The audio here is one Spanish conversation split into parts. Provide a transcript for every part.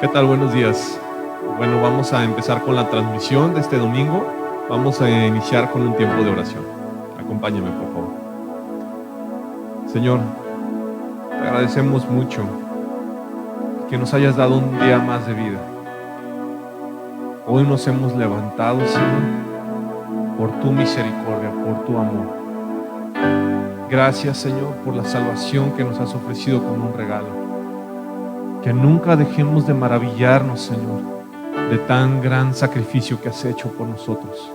¿Qué tal? Buenos días. Bueno, vamos a empezar con la transmisión de este domingo. Vamos a iniciar con un tiempo de oración. Acompáñame, por favor. Señor, te agradecemos mucho que nos hayas dado un día más de vida. Hoy nos hemos levantado, Señor, por tu misericordia, por tu amor. Gracias, Señor, por la salvación que nos has ofrecido como un regalo. Que nunca dejemos de maravillarnos, Señor, de tan gran sacrificio que has hecho por nosotros.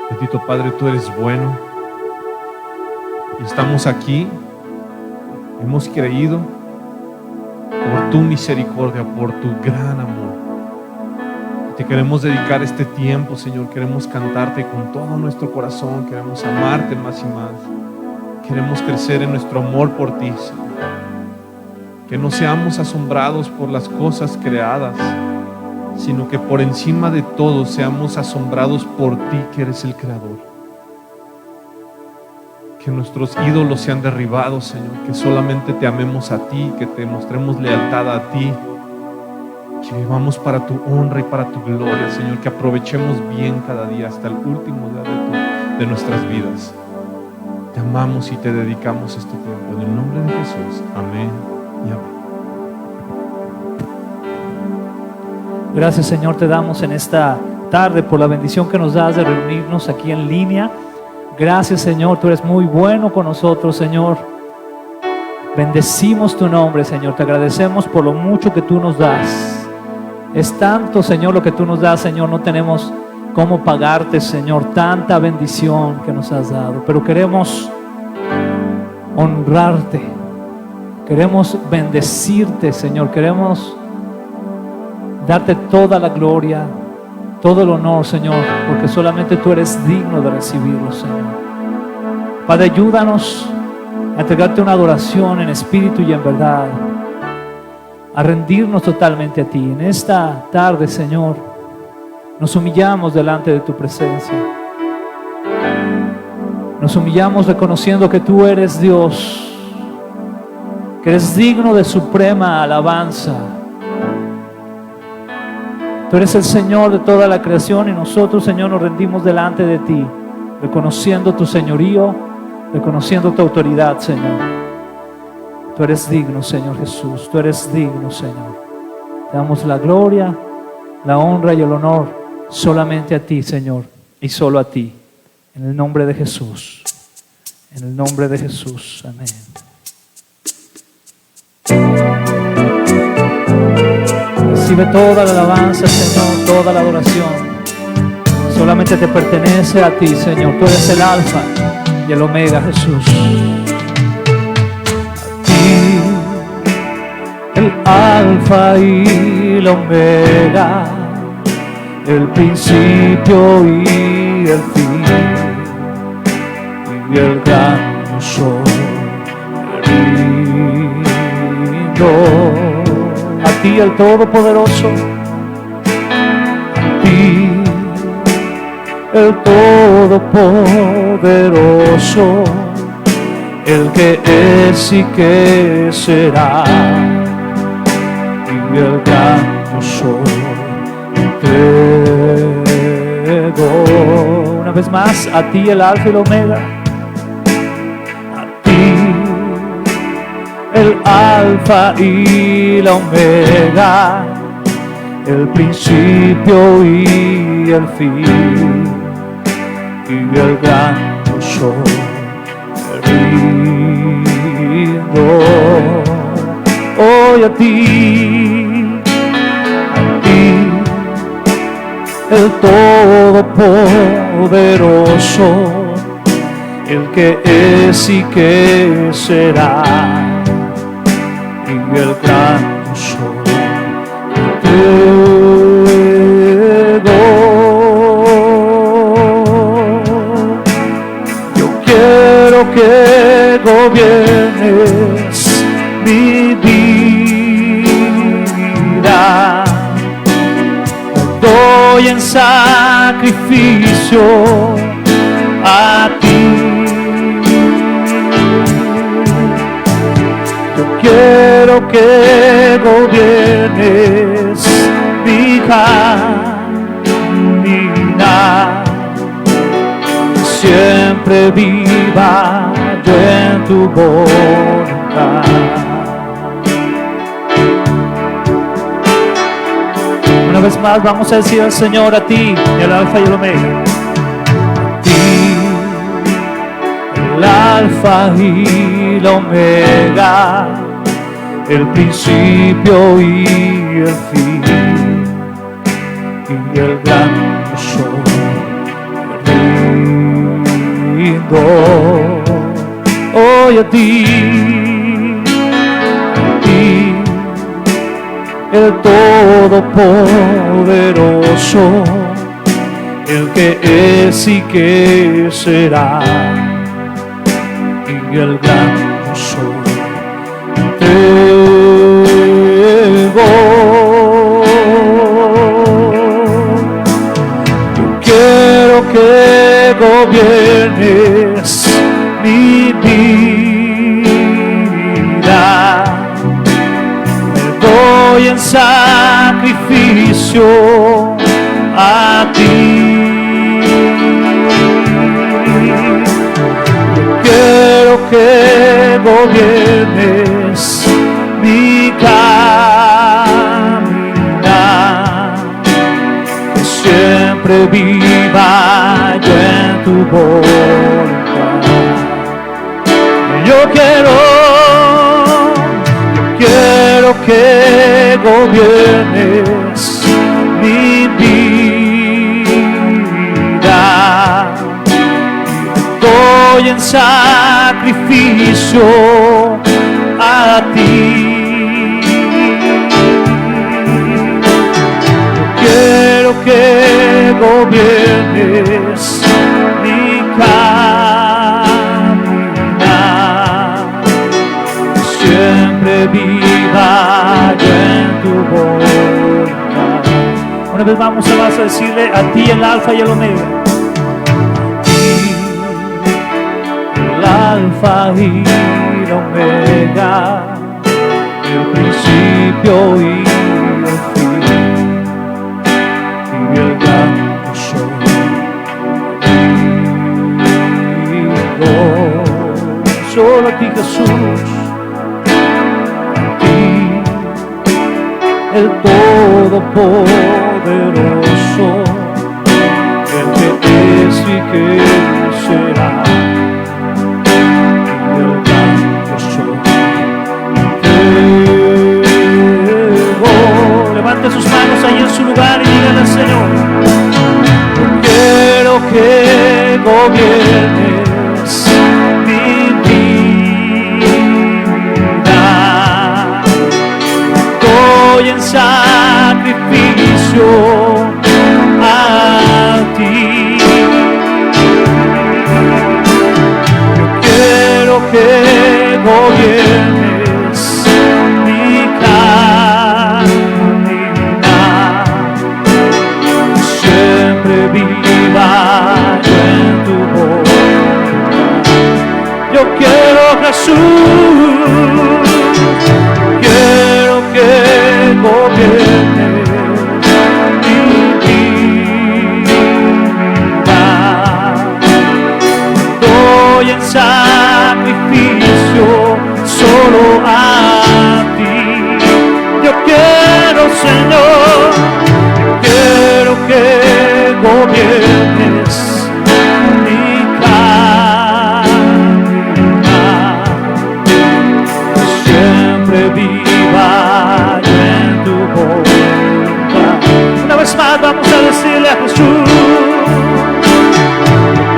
Bendito Padre, tú eres bueno. Y estamos aquí, hemos creído por tu misericordia, por tu gran amor. Y te queremos dedicar este tiempo, Señor. Queremos cantarte con todo nuestro corazón. Queremos amarte más y más. Queremos crecer en nuestro amor por ti, Señor. Que no seamos asombrados por las cosas creadas, sino que por encima de todo seamos asombrados por ti, que eres el Creador. Que nuestros ídolos sean derribados, Señor. Que solamente te amemos a ti, que te mostremos lealtad a ti. Que vivamos para tu honra y para tu gloria, Señor. Que aprovechemos bien cada día hasta el último día de nuestras vidas. Te amamos y te dedicamos este tiempo. En el nombre de Jesús. Amén. Gracias, Señor, te damos en esta tarde por la bendición que nos das de reunirnos aquí en línea. Gracias, Señor, tú eres muy bueno con nosotros, Señor. Bendecimos tu nombre, Señor. Te agradecemos por lo mucho que tú nos das. Es tanto, Señor, lo que tú nos das, Señor. No tenemos cómo pagarte, Señor, tanta bendición que nos has dado. Pero queremos honrarte. Queremos bendecirte, Señor. Queremos darte toda la gloria, todo el honor, Señor, porque solamente tú eres digno de recibirlo, Señor. Padre, ayúdanos a entregarte una adoración en espíritu y en verdad, a rendirnos totalmente a ti. En esta tarde, Señor, nos humillamos delante de tu presencia. Nos humillamos reconociendo que tú eres Dios, que eres digno de suprema alabanza. Tú eres el Señor de toda la creación y nosotros, Señor, nos rendimos delante de ti, reconociendo tu señorío, reconociendo tu autoridad, Señor. Tú eres digno, Señor Jesús, tú eres digno, Señor. Te damos la gloria, la honra y el honor solamente a ti, Señor, y solo a ti. En el nombre de Jesús, en el nombre de Jesús, amén. Recibe toda la alabanza, Señor, toda la adoración. Solamente te pertenece a ti, Señor. Tú eres el Alfa y el Omega, Jesús. A ti, el Alfa y el Omega, el principio y el fin, y el gran yo soy. A ti, el Todopoderoso, a ti, el Todopoderoso, el que es y que será, y el gran yo soy, te doy. Una vez más, a ti, el Alfa y el Omega, el Alfa y la Omega, el principio y el fin, y el gran yo soy, rindo hoy a ti, el Todopoderoso, el que es y que será, y el gran yo soy, te doy. Yo quiero que gobiernes mi vida. Te doy en sacrificio a ti. Quiero que gobierne gobiernes mi caminar, siempre viva yo en tu voluntad. Una vez más vamos a decir al Señor, a ti, el Alfa y el Omega. A ti, el Alfa y la Omega, el principio y el fin, y el gran sol lindo. Hoy a ti, el Todopoderoso, el que es y que será, y el gran sol yo quiero que gobiernes mi vida, me doy en sacrificio a ti. Yo quiero que gobiernes mi caminar, que siempre viva yo en tu voluntad. Yo quiero que gobiernes mi vida, doy en sacrificio a ti. Quiero que gobiernes mi caminar, siempre viva yo en tu voluntad. Una vez más a decirle, a ti el Alfa y el Omega. El Alfa y la Omega, el principio y el fin, y el gran sol lindo. Solo a ti, Jesús, a ti, el Todopoderoso, el que es y que será. Levante sus manos ahí en su lugar y díganle al Señor: yo quiero que gobiernes mi vida, doy en sacrificio a ti. Yo quiero que gobiernes mi caminar, siempre viva yo en tu voluntad. Yo quiero, Jesús, quiero que gobiernes mi vida, doy en sacrificio solo a ti. Yo quiero, Señor, quiero que gobiernes mi caminar, siempre viva yo en tu voluntad. Una vez más vamos a decirle a Jesús: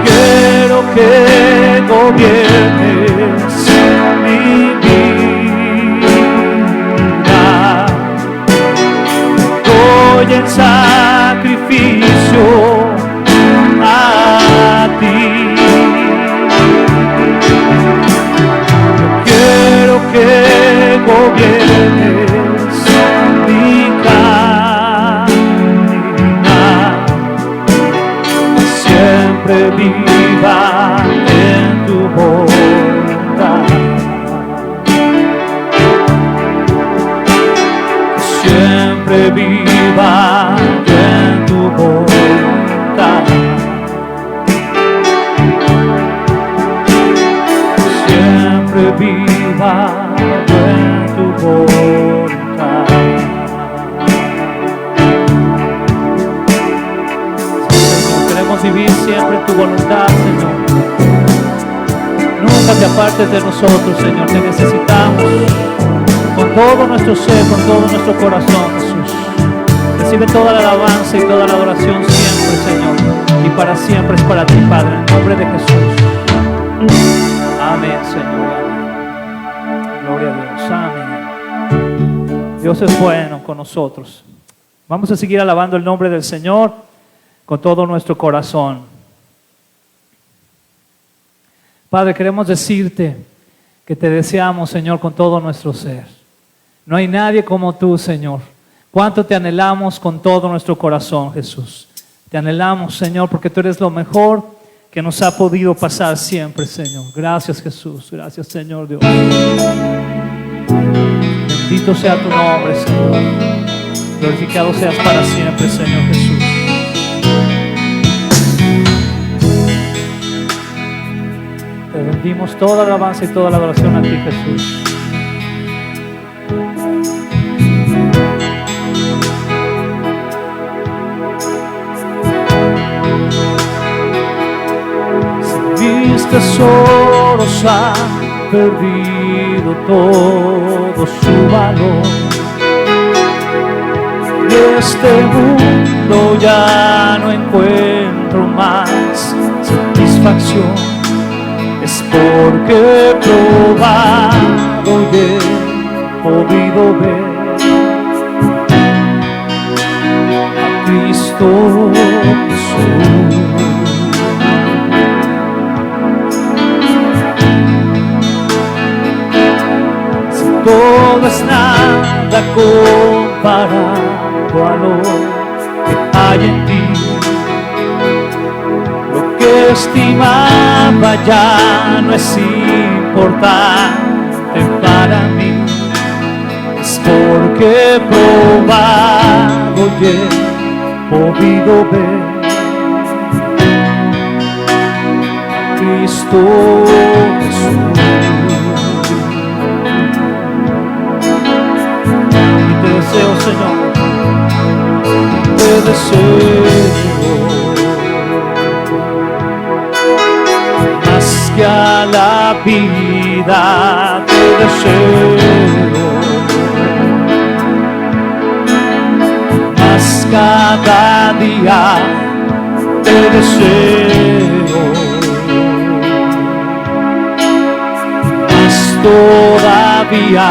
quiero que gobiernes mi vida, doy en sacrificio a ti. Yo quiero que gobiernes mi caminar, siempre viva en tu voluntad. viva en tu voluntad. Señor, queremos vivir siempre en tu voluntad, Señor. Nunca te apartes de nosotros, Señor. Te necesitamos con todo nuestro ser, con todo nuestro corazón, Jesús. Recibe toda la alabanza y toda la adoración siempre, Señor. Y para siempre es para ti, Padre, en el nombre de Jesús. Amén, Señor. Amén. Gloria a Dios. Amén. Dios es bueno con nosotros. Vamos a seguir alabando el nombre del Señor con todo nuestro corazón. Padre, queremos decirte que te deseamos, Señor, con todo nuestro ser. No hay nadie como tú, Señor. Cuánto te anhelamos con todo nuestro corazón, Jesús. Te anhelamos, Señor, porque tú eres lo mejor que nos ha podido pasar siempre, Señor. Gracias, Jesús. Gracias, Señor Dios. Bendito sea tu nombre, Señor. Glorificado seas para siempre, Señor Jesús. Te rendimos toda la alabanza y toda la adoración a ti, Jesús. Mis tesoros han perdido todo su valor. Y este mundo ya no encuentro más satisfacción. Es porque he probado y he podido ver a Cristo Jesús. Todo es nada comparado a lo que hay en ti. Lo que estimaba ya no es importante para mí. Es porque he probado y he podido ver a Cristo Jesús. Deseo, Señor, te deseo más que a la vida, te deseo más cada día, te deseo más todavía.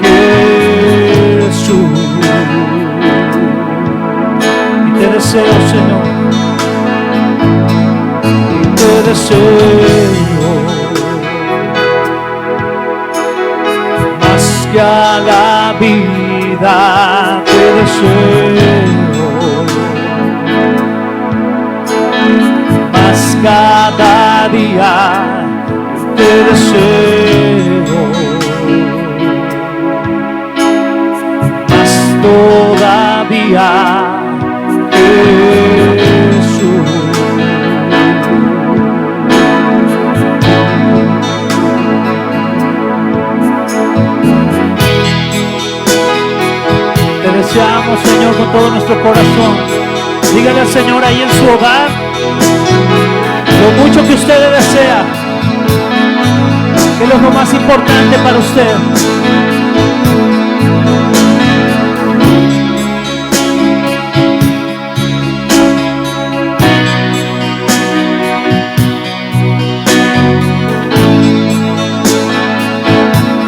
Jesús, y te deseo, Señor, y te deseo más que a la vida, te deseo más cada día, te deseo todavía, Jesús. Te deseamos, Señor, con todo nuestro corazón. Dígale al Señor ahí en su hogar lo mucho que usted le desea, que es lo más importante para usted.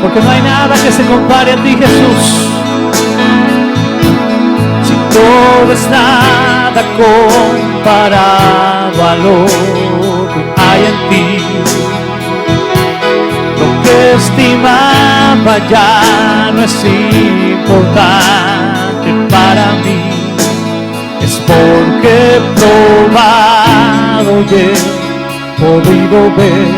Porque no hay nada que se compare a ti, Jesús. Si todo es nada comparado a lo que hay en ti. Lo que estimaba ya no es importante para mí. Es porque he probado y he podido ver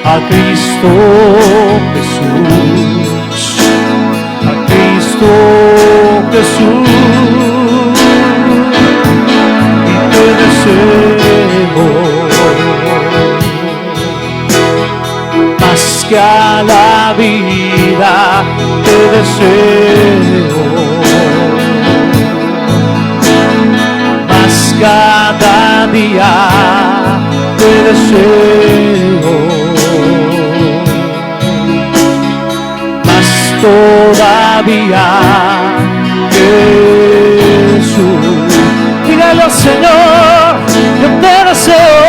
a Cristo Jesús, a Cristo Jesús, y te deseo que a la vida te deseo, más cada día te deseo, más todavía Jesús. Dígale al Señor, yo te deseo,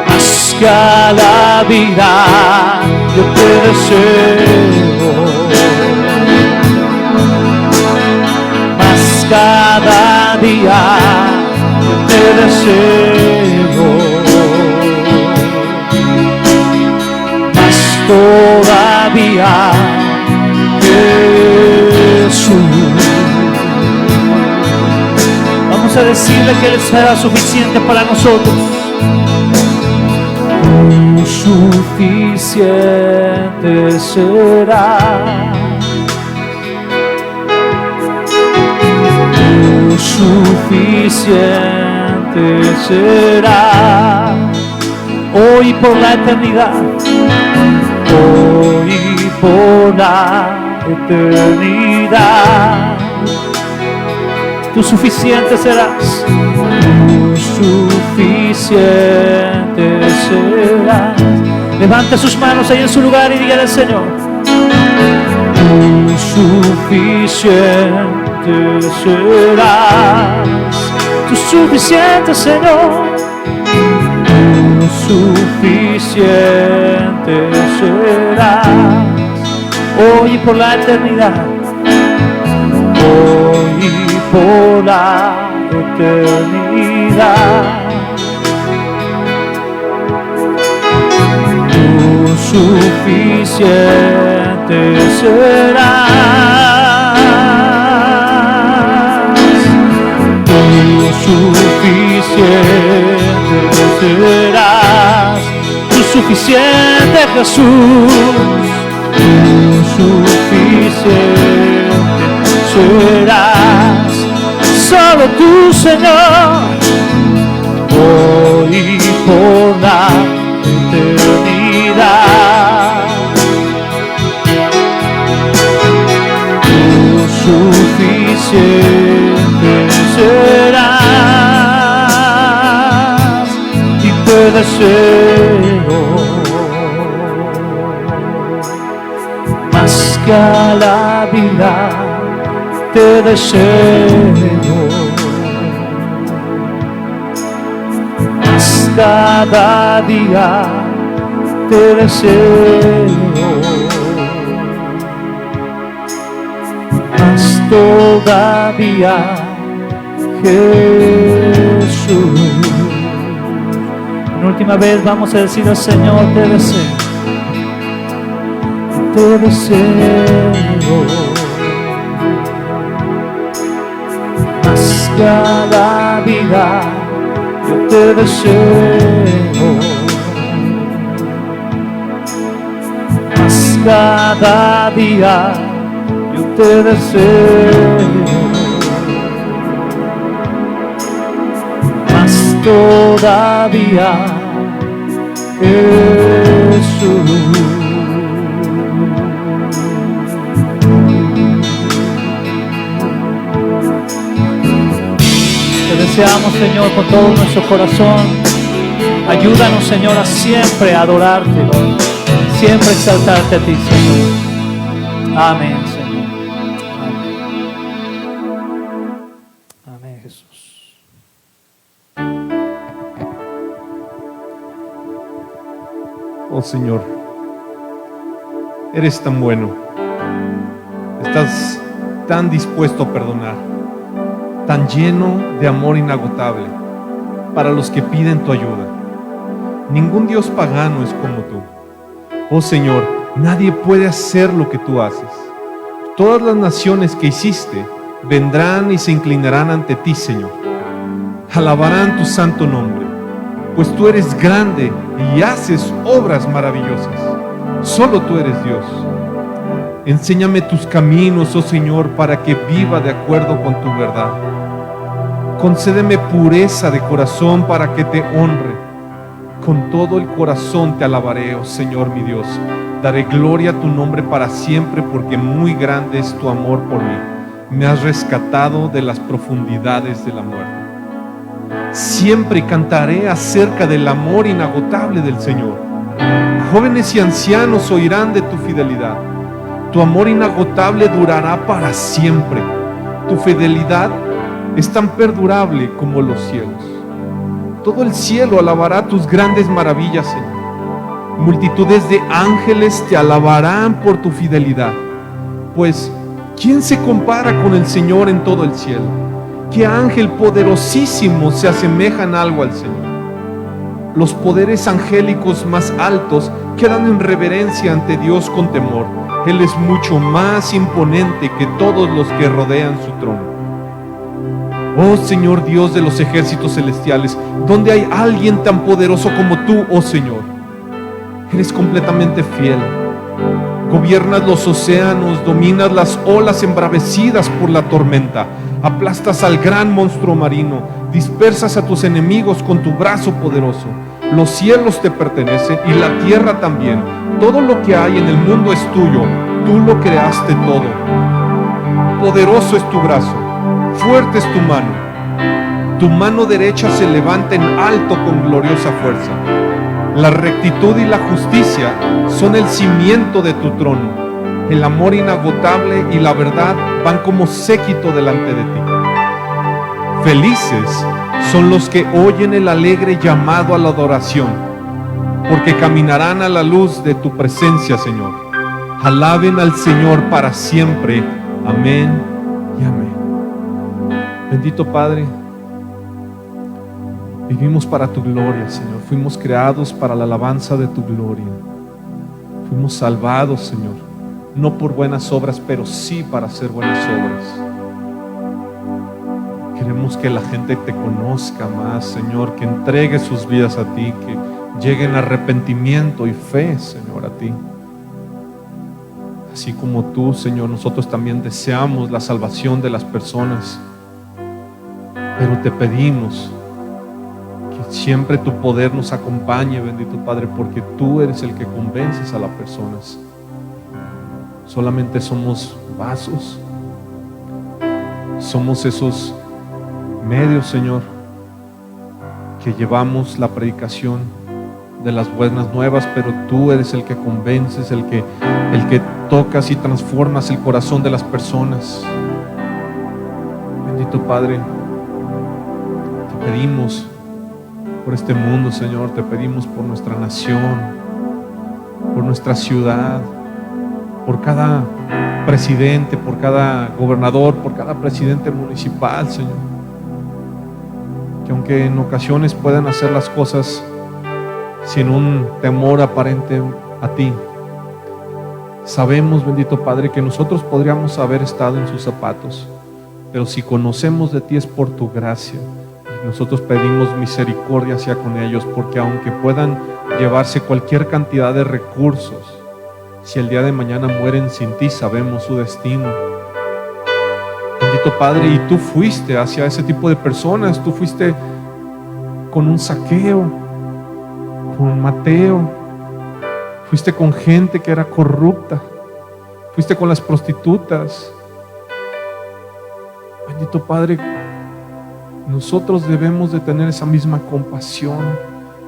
más que a la vida yo te deseo, más cada día yo te deseo, más todavía Jesús. Vamos a decirle que Él será suficiente para nosotros. Suficiente será. Suficiente será. Hoy por la eternidad. Hoy por la eternidad. Tú suficiente serás. Tú suficiente serás. Levante sus manos ahí en su lugar y dígale al Señor: tú suficiente serás. Tú suficiente, Señor. Tú suficiente serás. Hoy y por la eternidad. Hoy por la eternidad. Tú suficiente serás. Tú suficiente serás. Tú suficiente, Jesús. Tú suficiente serás. Solo tú, Señor, hoy por la eternidad. Tú suficiente serás y te deseo más que a la vida. Te deseo más cada día, te deseo más todavía, Jesús. Una última vez vamos a decir al Señor: te deseo, te deseo. Cada vida yo te deseo, más cada día yo te deseo, más todavía Jesús. Deseamos, Señor, con todo nuestro corazón. Ayúdanos, Señor, a siempre adorarte, siempre exaltarte a ti, Señor. Amén, Señor. Amén. Amén, Jesús. Oh Señor, eres tan bueno. Estás tan dispuesto a perdonar, tan lleno de amor inagotable para los que piden tu ayuda. Ningún Dios pagano es como tú. Oh Señor, nadie puede hacer lo que tú haces. Todas las naciones que hiciste vendrán y se inclinarán ante ti, Señor. Alabarán tu santo nombre, pues tú eres grande y haces obras maravillosas. Solo tú eres Dios. Enséñame tus caminos, oh Señor, para que viva de acuerdo con tu verdad. Concédeme pureza de corazón para que te honre. Con todo el corazón te alabaré, oh Señor mi Dios. Daré gloria a tu nombre para siempre, porque muy grande es tu amor por mí. Me has rescatado de las profundidades de la muerte. Siempre cantaré acerca del amor inagotable del Señor. Jóvenes y ancianos oirán de tu fidelidad. Tu amor inagotable durará para siempre. Tu fidelidad es tan perdurable como los cielos. Todo el cielo alabará tus grandes maravillas, Señor. Multitudes de ángeles te alabarán por tu fidelidad. Pues, ¿quién se compara con el Señor en todo el cielo? ¿Qué ángel poderosísimo se asemeja en algo al Señor? Los poderes angélicos más altos quedan en reverencia ante Dios con temor. Él es mucho más imponente que todos los que rodean su trono. Oh Señor Dios de los ejércitos celestiales, ¿dónde hay alguien tan poderoso como tú, oh Señor? Eres completamente fiel. Gobiernas los océanos, dominas las olas embravecidas por la tormenta, aplastas al gran monstruo marino, dispersas a tus enemigos con tu brazo poderoso. Los cielos te pertenecen y la tierra también. Todo lo que hay en el mundo es tuyo. Tú lo creaste todo. Poderoso es tu brazo, fuerte es tu mano. Tu mano derecha se levanta en alto con gloriosa fuerza. La rectitud y la justicia son el cimiento de tu trono. El amor inagotable y la verdad van como séquito delante de ti. Felices son los que oyen el alegre llamado a la adoración, porque caminarán a la luz de tu presencia, Señor. Alaben al Señor para siempre. Amén y amén. Bendito Padre, vivimos para tu gloria, Señor. Fuimos creados para la alabanza de tu gloria. Fuimos salvados, Señor, no por buenas obras, pero sí para hacer buenas obras. Queremos que la gente te conozca más, Señor, que entregue sus vidas a ti, que lleguen a arrepentimiento y fe, Señor, a ti. Así como tú, Señor, nosotros también deseamos la salvación de las personas, pero te pedimos que siempre tu poder nos acompañe, bendito Padre, porque tú eres el que convences a las personas. Solamente somos vasos, somos esos medios, Señor, que llevamos la predicación de las buenas nuevas, pero tú eres el que convences, el que tocas y transformas el corazón de las personas. Bendito Padre, te pedimos por este mundo, Señor, te pedimos por nuestra nación, por nuestra ciudad, por cada presidente, por cada gobernador, por cada presidente municipal, Señor, que aunque en ocasiones puedan hacer las cosas sin un temor aparente a ti, sabemos, bendito Padre, que nosotros podríamos haber estado en sus zapatos, pero si conocemos de ti es por tu gracia. Nosotros pedimos misericordia hacia con ellos, porque aunque puedan llevarse cualquier cantidad de recursos, si el día de mañana mueren sin ti, sabemos su destino. Bendito Padre, y tú fuiste hacia ese tipo de personas. Tú fuiste con un Zaqueo, con Mateo, fuiste con gente que era corrupta, fuiste con las prostitutas. Bendito Padre, nosotros debemos de tener esa misma compasión,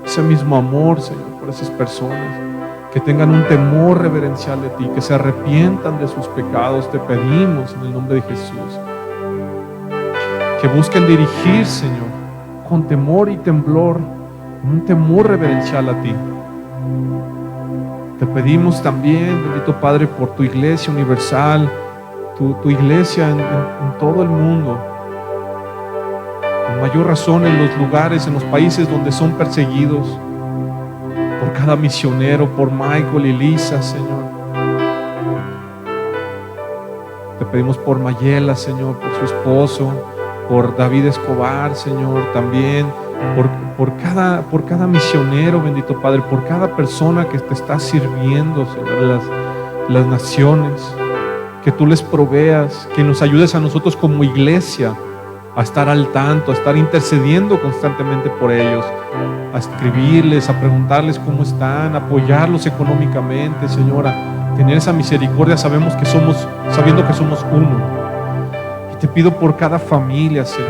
ese mismo amor, Señor, por esas personas, que tengan un temor reverencial de ti, que se arrepientan de sus pecados. Te pedimos en el nombre de Jesús, que busquen dirigir, Señor, con temor y temblor, con un temor reverencial a ti. Te pedimos también, bendito Padre, por tu iglesia universal, tu iglesia en todo el mundo, con mayor razón en los lugares, en los países donde son perseguidos, por cada misionero, por Michael y Lisa, Señor. Te pedimos por Mayela, Señor, por su esposo, por David Escobar, Señor, también por cada misionero, bendito Padre, por cada persona que te está sirviendo, Señor, las naciones, que tú les proveas, que nos ayudes a nosotros como iglesia a estar al tanto, a estar intercediendo constantemente por ellos, a escribirles, a preguntarles cómo están, a apoyarlos económicamente, Señor, a tener esa misericordia, sabiendo que somos uno. Y te pido por cada familia, Señor,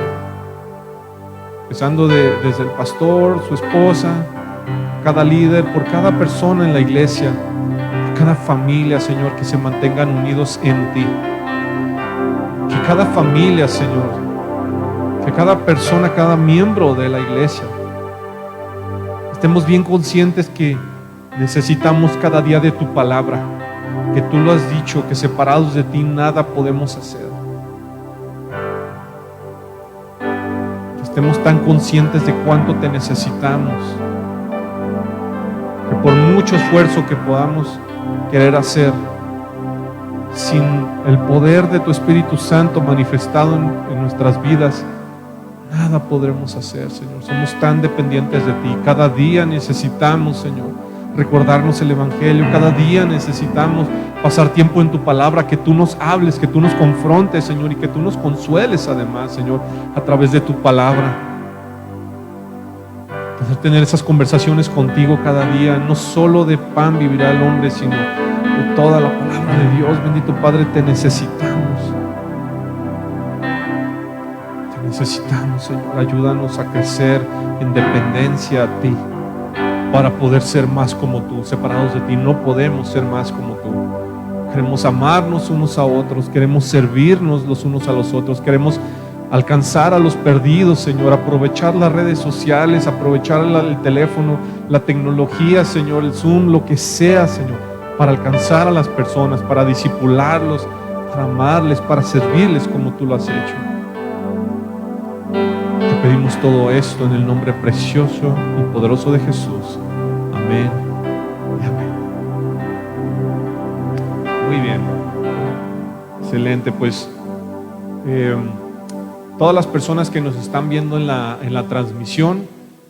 empezando desde el pastor, su esposa, cada líder, por cada persona en la iglesia, por cada familia, Señor, que se mantengan unidos en ti. Que cada familia, Señor, que cada persona, cada miembro de la iglesia, estemos bien conscientes que necesitamos cada día de tu palabra, que tú lo has dicho, que separados de ti nada podemos hacer. Que estemos tan conscientes de cuánto te necesitamos, que por mucho esfuerzo que podamos querer hacer, sin el poder de tu Espíritu Santo manifestado en nuestras vidas, nada podremos hacer, Señor. Somos tan dependientes de ti. Cada día necesitamos, Señor, recordarnos el Evangelio. Cada día necesitamos pasar tiempo en tu palabra, que tú nos hables, que tú nos confrontes, Señor, y que tú nos consueles además, Señor, a través de tu palabra. Poder tener esas conversaciones contigo cada día. No solo de pan vivirá el hombre, sino de toda la palabra de Dios. Bendito Padre, te necesitamos. Te necesitamos, Señor. Ayúdanos a crecer en dependencia a ti, para poder ser más como tú. Separados de ti no podemos ser más como tú. Queremos amarnos unos a otros, queremos servirnos los unos a los otros, queremos alcanzar a los perdidos, Señor, aprovechar las redes sociales, aprovechar el teléfono, la tecnología, Señor, el Zoom, lo que sea, Señor, para alcanzar a las personas, para discipularlos, para amarles, para servirles como tú lo has hecho. Te pedimos todo esto en el nombre precioso y poderoso de Jesús. Amén y amén. Muy bien. Excelente, pues todas las personas que nos están viendo en la transmisión,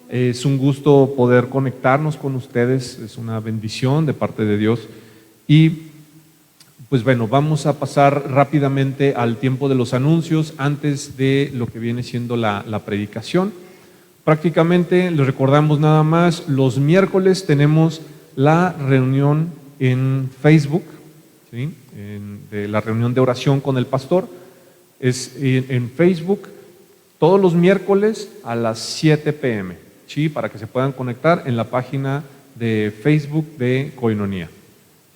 es un gusto poder conectarnos con ustedes, es una bendición de parte de Dios. Y pues bueno, vamos a pasar rápidamente al tiempo de los anuncios antes de lo que viene siendo la predicación. Prácticamente les recordamos nada más, los miércoles tenemos la reunión en Facebook, ¿sí? De la reunión de oración con el pastor. Es en Facebook todos los miércoles a las 7 p.m., ¿sí? Para que se puedan conectar en la página de Facebook de Koinonia,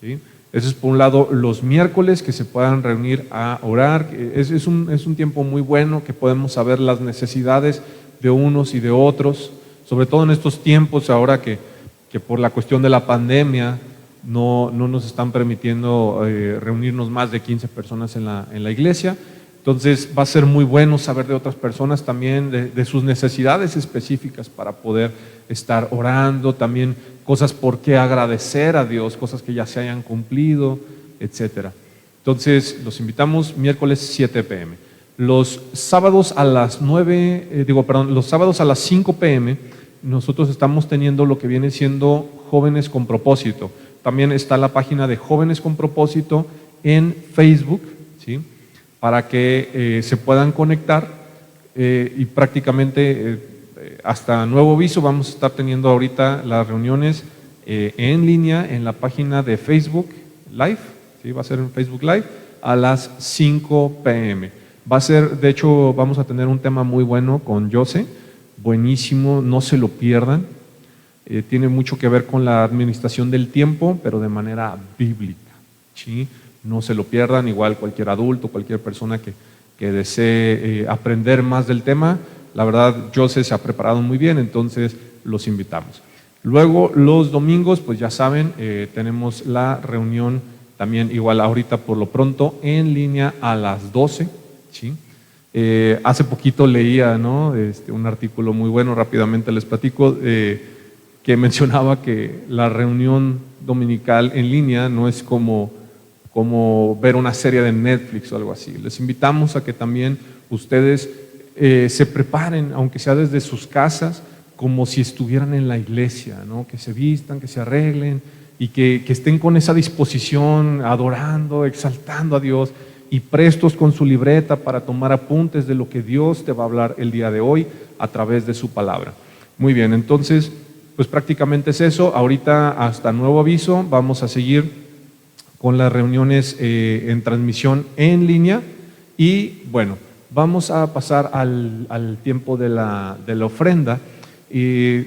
¿sí? Eso es por un lado los miércoles, que se puedan reunir a orar. Es un tiempo muy bueno, que podemos saber las necesidades de unos y de otros, sobre todo en estos tiempos ahora que por la cuestión de la pandemia no nos están permitiendo reunirnos más de 15 personas en la iglesia. Entonces va a ser muy bueno saber de otras personas también, de sus necesidades específicas, para poder estar orando, también cosas por qué agradecer a Dios, cosas que ya se hayan cumplido, etcétera. Entonces los invitamos miércoles 7 p.m. Los sábados a las los sábados a las 5 p.m. nosotros estamos teniendo lo que viene siendo Jóvenes con Propósito. También está la página de Jóvenes con Propósito en Facebook, ¿sí? Para que se puedan conectar y prácticamente hasta nuevo aviso vamos a estar teniendo ahorita las reuniones en línea en la página de Facebook Live, ¿sí? Va a ser en Facebook Live a las 5 p.m. Va a ser, de hecho, vamos a tener un tema muy bueno con Jose, buenísimo, no se lo pierdan. Tiene mucho que ver con la administración del tiempo, pero de manera bíblica, ¿sí? No se lo pierdan, igual cualquier adulto, cualquier persona que desee aprender más del tema. La verdad, Jose se ha preparado muy bien, entonces los invitamos. Luego, los domingos, pues ya saben, tenemos la reunión también igual ahorita por lo pronto en línea a las 12, ¿sí? Hace poquito leía, ¿no? Un artículo muy bueno, rápidamente les platico, que mencionaba que la reunión dominical en línea no es como ver una serie de Netflix o algo así. Les invitamos a que también ustedes se preparen, aunque sea desde sus casas, como si estuvieran en la iglesia, ¿no? Que se vistan, que se arreglen y que estén con esa disposición, adorando, exaltando a Dios, y prestos con su libreta para tomar apuntes de lo que Dios te va a hablar el día de hoy a través de su palabra. Muy bien, entonces, pues prácticamente es eso. Ahorita, hasta nuevo aviso, vamos a seguir con las reuniones en transmisión en línea y bueno, vamos a pasar al tiempo de la ofrenda. Y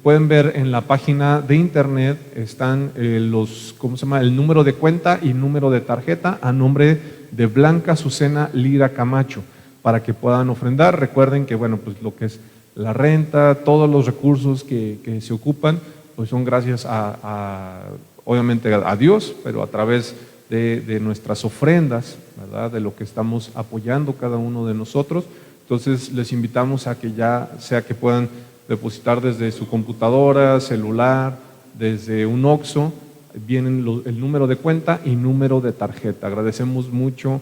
pueden ver en la página de internet están el número de cuenta y número de tarjeta a nombre de Blanca Azucena Lira Camacho para que puedan ofrendar. Recuerden que bueno, pues lo que es la renta, todos los recursos que se ocupan, pues son gracias obviamente a Dios, pero a través de nuestras ofrendas, ¿verdad? De lo que estamos apoyando cada uno de nosotros. Entonces les invitamos a que ya sea que puedan depositar desde su computadora, celular, desde un OXXO, vienen el número de cuenta y número de tarjeta. Agradecemos mucho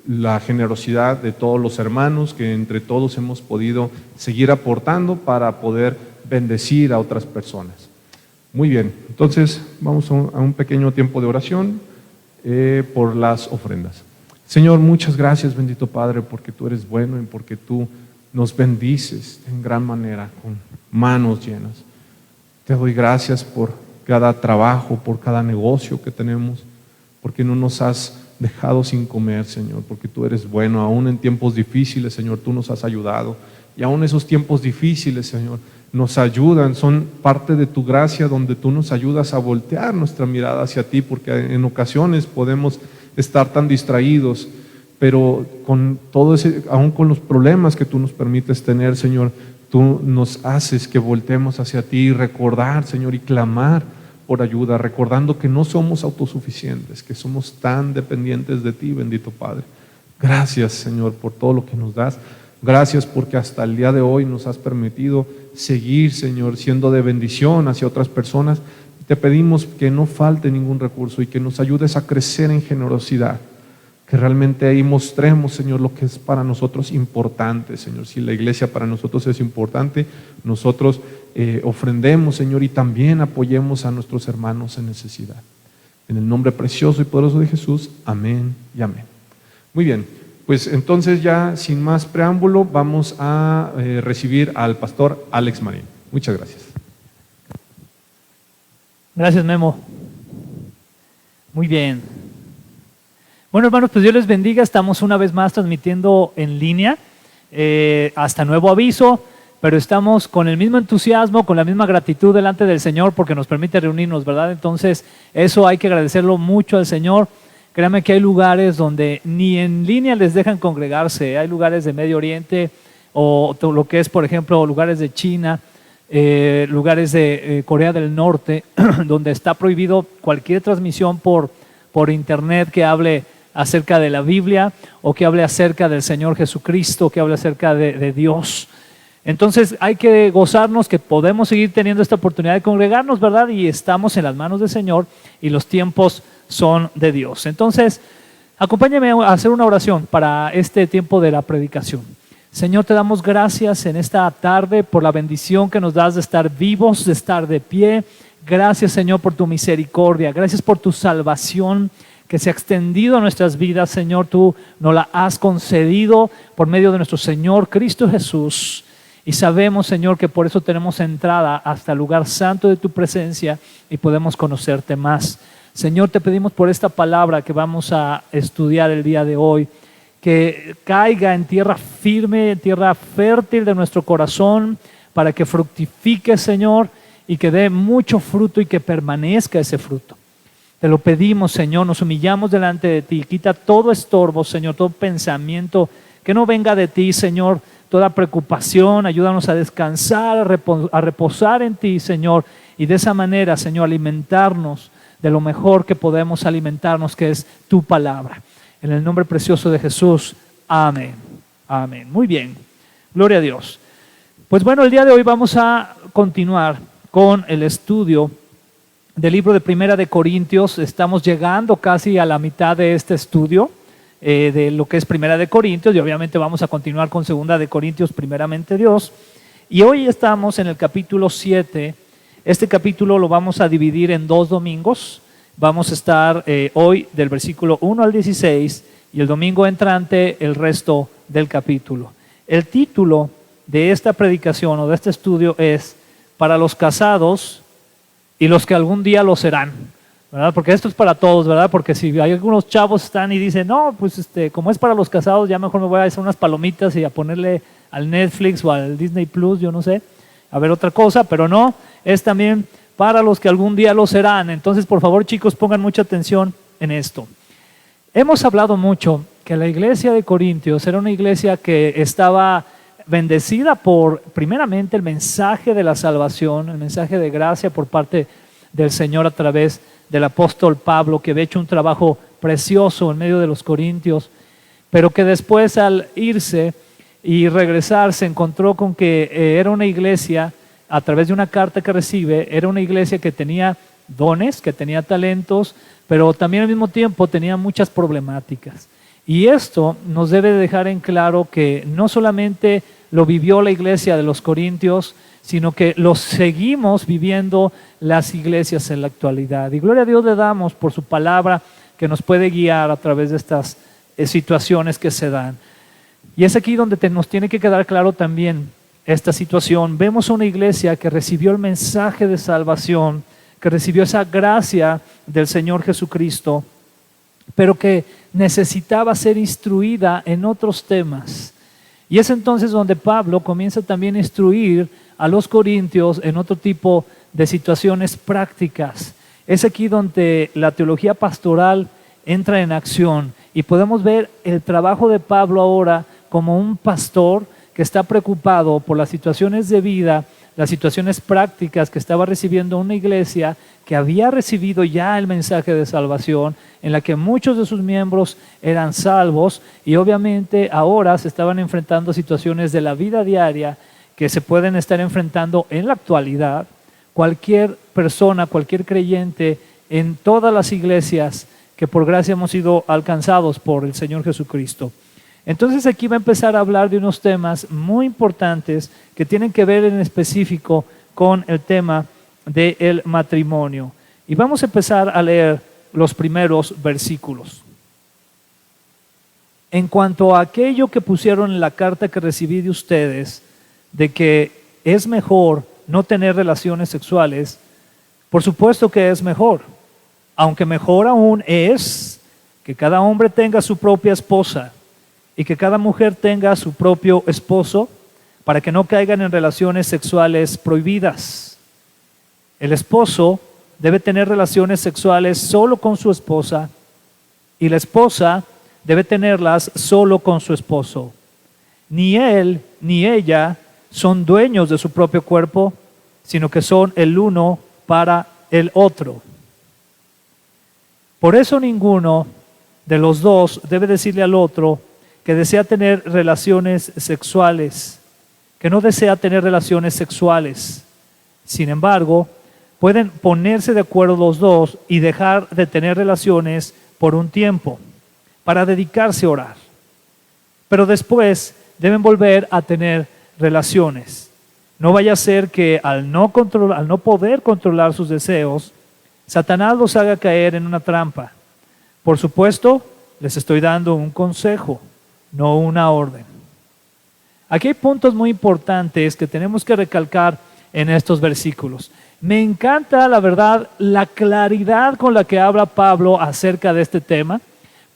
la generosidad de todos los hermanos, que entre todos hemos podido seguir aportando para poder bendecir a otras personas. Muy bien, entonces vamos a un pequeño tiempo de oración por las ofrendas. Señor, muchas gracias, bendito Padre, porque tú eres bueno y porque tú nos bendices en gran manera con manos llenas. Te doy gracias por cada trabajo, por cada negocio que tenemos, porque no nos has dejado sin comer, Señor, porque tú eres bueno. Aún en tiempos difíciles, Señor, tú nos has ayudado. Y aún esos tiempos difíciles, Señor, nos ayudan, son parte de tu gracia donde tú nos ayudas a voltear nuestra mirada hacia ti, porque en ocasiones podemos estar tan distraídos, pero con todo aún con los problemas que tú nos permites tener, Señor, tú nos haces que voltemos hacia ti y recordar, Señor, y clamar por ayuda, recordando que no somos autosuficientes, que somos tan dependientes de ti, bendito Padre. Gracias, Señor, por todo lo que nos das. Gracias porque hasta el día de hoy nos has permitido seguir, Señor, siendo de bendición hacia otras personas. Te pedimos que no falte ningún recurso y que nos ayudes a crecer en generosidad. Que realmente ahí mostremos, Señor, lo que es para nosotros importante, Señor. Si la iglesia para nosotros es importante, nosotros ofrendemos, Señor, y también apoyemos a nuestros hermanos en necesidad. En el nombre precioso y poderoso de Jesús, amén y amén. Muy bien, pues entonces ya sin más preámbulo vamos a recibir al pastor Alex Marín. Muchas gracias. Gracias, Memo. Muy bien. Bueno, hermanos, pues Dios les bendiga. Estamos una vez más transmitiendo en línea hasta nuevo aviso, pero estamos con el mismo entusiasmo, con la misma gratitud delante del Señor porque nos permite reunirnos, ¿verdad? Entonces, eso hay que agradecerlo mucho al Señor. Créanme que hay lugares donde ni en línea les dejan congregarse. Hay lugares de Medio Oriente o lo que es, por ejemplo, lugares de China, lugares de Corea del Norte, donde está prohibido cualquier transmisión por internet que hable acerca de la Biblia o que hable acerca del Señor Jesucristo, que hable acerca de Dios. Entonces hay que gozarnos que podemos seguir teniendo esta oportunidad de congregarnos, ¿verdad? Y estamos en las manos del Señor y los tiempos son de Dios. Entonces, acompáñame a hacer una oración para este tiempo de la predicación. Señor, te damos gracias en esta tarde por la bendición que nos das de estar vivos, de estar de pie. Gracias, Señor, por tu misericordia. Gracias por tu salvación que se ha extendido a nuestras vidas, Señor. Tú nos la has concedido por medio de nuestro Señor Cristo Jesús. Y sabemos, Señor, que por eso tenemos entrada hasta el lugar santo de tu presencia y podemos conocerte más. Señor, te pedimos por esta palabra que vamos a estudiar el día de hoy, que caiga en tierra firme, en tierra fértil de nuestro corazón, para que fructifique, Señor, y que dé mucho fruto y que permanezca ese fruto. Te lo pedimos, Señor, nos humillamos delante de ti. Quita todo estorbo, Señor, todo pensamiento que no venga de ti, Señor, toda preocupación. Ayúdanos a descansar, a reposar en ti, Señor, y de esa manera, Señor, alimentarnos de lo mejor que podemos alimentarnos, que es tu palabra. En el nombre precioso de Jesús, amén. Amén. Muy bien, gloria a Dios. Pues bueno, el día de hoy vamos a continuar con el estudio del libro de Primera de Corintios. Estamos llegando casi a la mitad de este estudio de lo que es Primera de Corintios, y obviamente vamos a continuar con Segunda de Corintios, primeramente Dios. Y hoy estamos en el capítulo 7. Este capítulo lo vamos a dividir en 2 domingos. Vamos a estar hoy del versículo 1 al 16 y el domingo entrante el resto del capítulo. El título de esta predicación o de este estudio es para los casados y los que algún día lo serán, ¿verdad? Porque esto es para todos, ¿verdad? Porque si hay algunos chavos están y dicen, no, pues como es para los casados, ya mejor me voy a hacer unas palomitas y a ponerle al Netflix o al Disney Plus, yo no sé, a ver otra cosa, pero no, es también para los que algún día lo serán. Entonces, por favor, chicos, pongan mucha atención en esto. Hemos hablado mucho que la iglesia de Corintios era una iglesia que estaba bendecida por, primeramente, el mensaje de la salvación, el mensaje de gracia por parte del Señor a través del apóstol Pablo, que había hecho un trabajo precioso en medio de los corintios, pero que después al irse y regresar se encontró con que era una iglesia, a través de una carta que recibe, era una iglesia que tenía dones, que tenía talentos, pero también al mismo tiempo tenía muchas problemáticas. Y esto nos debe dejar en claro que no solamente lo vivió la iglesia de los Corintios, sino que lo seguimos viviendo las iglesias en la actualidad. Y gloria a Dios le damos por su palabra que nos puede guiar a través de estas situaciones que se dan. Y es aquí donde nos tiene que quedar claro también esta situación. Vemos una iglesia que recibió el mensaje de salvación, que recibió esa gracia del Señor Jesucristo, pero que necesitaba ser instruida en otros temas. Y es entonces donde Pablo comienza también a instruir a los corintios en otro tipo de situaciones prácticas. Es aquí donde la teología pastoral entra en acción y podemos ver el trabajo de Pablo ahora como un pastor que está preocupado por las situaciones de vida, las situaciones prácticas que estaba recibiendo una iglesia que había recibido ya el mensaje de salvación, en la que muchos de sus miembros eran salvos y obviamente ahora se estaban enfrentando a situaciones de la vida diaria que se pueden estar enfrentando en la actualidad. Cualquier persona, cualquier creyente en todas las iglesias que por gracia hemos sido alcanzados por el Señor Jesucristo. Entonces aquí va a empezar a hablar de unos temas muy importantes que tienen que ver en específico con el tema del matrimonio. Y vamos a empezar a leer los primeros versículos. En cuanto a aquello que pusieron en la carta que recibí de ustedes, de que es mejor no tener relaciones sexuales, por supuesto que es mejor, aunque mejor aún es que cada hombre tenga su propia esposa y que cada mujer tenga su propio esposo, para que no caigan en relaciones sexuales prohibidas. El esposo debe tener relaciones sexuales solo con su esposa y la esposa debe tenerlas solo con su esposo. Ni él ni ella son dueños de su propio cuerpo, sino que son el uno para el otro. Por eso ninguno de los dos debe decirle al otro que desea tener relaciones sexuales, que no desea tener relaciones sexuales. Sin embargo, pueden ponerse de acuerdo los dos y dejar de tener relaciones por un tiempo para dedicarse a orar. Pero después deben volver a tener relaciones. No vaya a ser que al no poder controlar sus deseos, Satanás los haga caer en una trampa. Por supuesto, les estoy dando un consejo, no una orden. Aquí hay puntos muy importantes que tenemos que recalcar en estos versículos. Me encanta, la verdad, la claridad con la que habla Pablo acerca de este tema,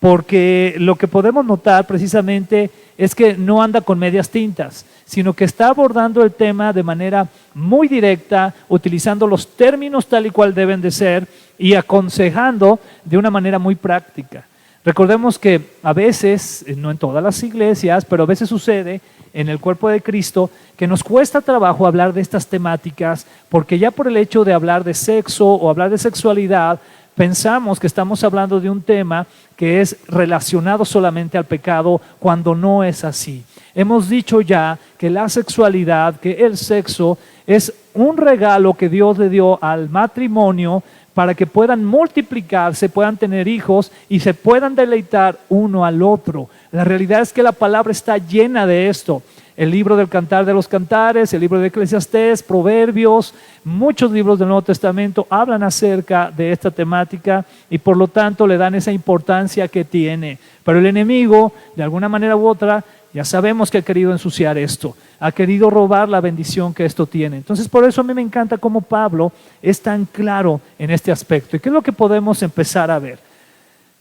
porque lo que podemos notar precisamente es que no anda con medias tintas, sino que está abordando el tema de manera muy directa, utilizando los términos tal y cual deben de ser y aconsejando de una manera muy práctica. Recordemos que a veces, no en todas las iglesias, pero a veces sucede en el cuerpo de Cristo que nos cuesta trabajo hablar de estas temáticas porque ya por el hecho de hablar de sexo o hablar de sexualidad, pensamos que estamos hablando de un tema que es relacionado solamente al pecado cuando no es así. Hemos dicho ya que la sexualidad, que el sexo es un regalo que Dios le dio al matrimonio para que puedan multiplicarse, puedan tener hijos y se puedan deleitar uno al otro. La realidad es que la palabra está llena de esto. el libro del Cantar de los Cantares, el libro de Eclesiastés, Proverbios, muchos libros del Nuevo Testamento hablan acerca de esta temática y por lo tanto le dan esa importancia que tiene. Pero el enemigo, de alguna manera u otra, ya sabemos que ha querido ensuciar esto, ha querido robar la bendición que esto tiene. Entonces por eso a mí me encanta cómo Pablo es tan claro en este aspecto. ¿Y qué es lo que podemos empezar a ver?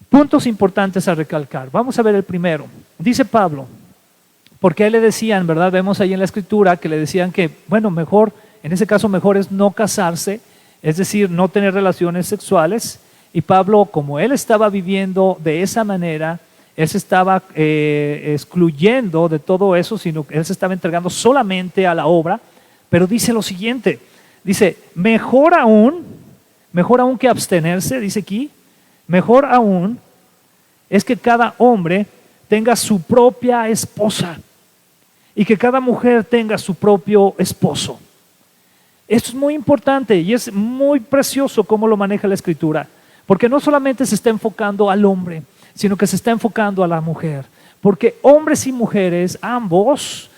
Puntos importantes a recalcar. Vamos a ver el primero. Dice Pablo, porque a él le decían, ¿verdad? Vemos ahí en la escritura que le decían que, bueno, mejor, en ese caso mejor es no casarse, es decir, no tener relaciones sexuales. Y Pablo, como él estaba viviendo de esa manera, él se estaba excluyendo de todo eso, sino que él se estaba entregando solamente a la obra. Pero dice lo siguiente, dice, mejor aún que abstenerse, dice aquí, mejor aún es que cada hombre tenga su propia esposa y que cada mujer tenga su propio esposo. Esto es muy importante y es muy precioso cómo lo maneja la Escritura, porque no solamente se está enfocando al hombre, sino que se está enfocando a la mujer, porque hombres y mujeres, ambos,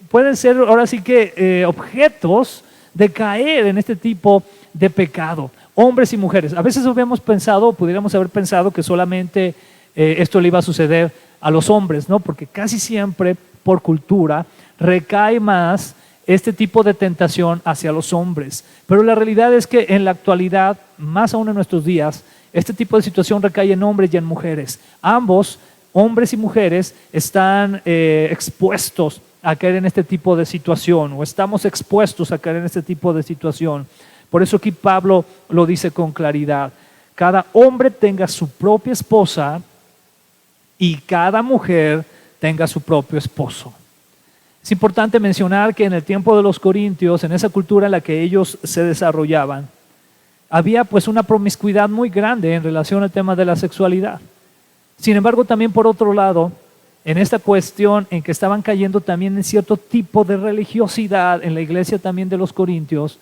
pueden ser ahora sí que objetos de caer en este tipo de pecado. Hombres y mujeres. A veces pudiéramos haber pensado que solamente esto le iba a suceder a los hombres, ¿no? Porque casi siempre por cultura recae más este tipo de tentación hacia los hombres. Pero la realidad es que en la actualidad, más aún en nuestros días, este tipo de situación recae en hombres y en mujeres. Ambos, hombres y mujeres, están expuestos a caer en este tipo de situación, o estamos expuestos a caer en este tipo de situación. Por eso aquí Pablo lo dice con claridad. Cada hombre tenga su propia esposa y cada mujer tenga su propio esposo. Es importante mencionar que en el tiempo de los corintios, en esa cultura en la que ellos se desarrollaban, había pues una promiscuidad muy grande en relación al tema de la sexualidad. Sin embargo, también por otro lado, en esta cuestión en que estaban cayendo también en cierto tipo de religiosidad en la iglesia también de los corintios,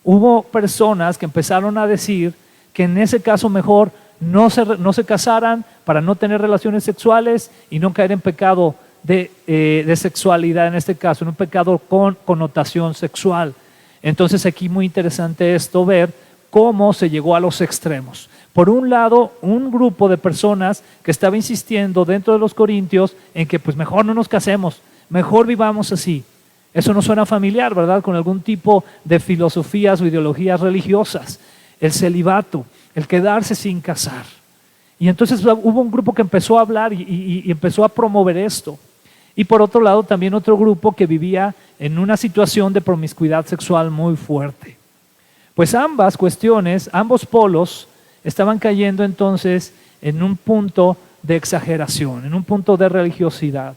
hubo personas que empezaron a decir que en ese caso mejor no se casaran para no tener relaciones sexuales y no caer en pecado de sexualidad, en este caso, en un pecado con connotación sexual. Entonces aquí muy interesante esto, ver cómo se llegó a los extremos. Por un lado, un grupo de personas que estaba insistiendo dentro de los corintios en que pues mejor no nos casemos, mejor vivamos así. Eso no suena familiar, ¿verdad? Con algún tipo de filosofías o ideologías religiosas. El celibato, el quedarse sin casar. Y entonces hubo un grupo que empezó a hablar y empezó a promover esto. Y por otro lado, también otro grupo que vivía en una situación de promiscuidad sexual muy fuerte. Pues ambas cuestiones, ambos polos, estaban cayendo entonces en un punto de exageración, en un punto de religiosidad.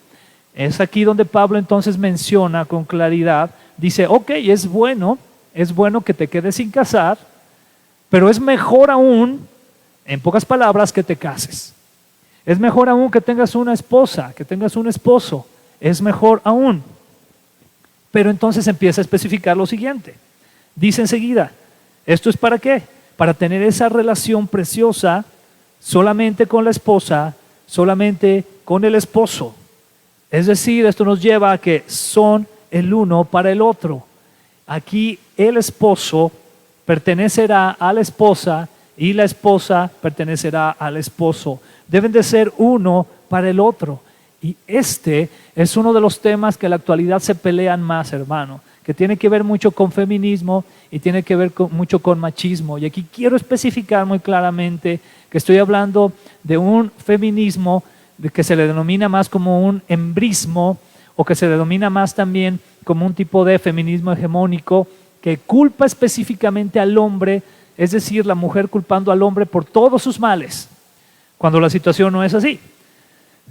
Es aquí donde Pablo entonces menciona con claridad, dice, ok, es bueno que te quedes sin casar, pero es mejor aún, en pocas palabras, que te cases. Es mejor aún que tengas una esposa, que tengas un esposo, es mejor aún. Pero entonces empieza a especificar lo siguiente, dice enseguida, ¿esto es para qué? Para tener esa relación preciosa solamente con la esposa, solamente con el esposo. Es decir, esto nos lleva a que son el uno para el otro. Aquí el esposo pertenecerá a la esposa y la esposa pertenecerá al esposo. Deben de ser uno para el otro. Y este es uno de los temas que en la actualidad se pelean más, hermano, que tiene que ver mucho con feminismo y tiene que ver mucho con machismo. Y aquí quiero especificar muy claramente que estoy hablando de un feminismo que se le denomina más como un embrismo o que se le denomina más también como un tipo de feminismo hegemónico que culpa específicamente al hombre, es decir, la mujer culpando al hombre por todos sus males, cuando la situación no es así.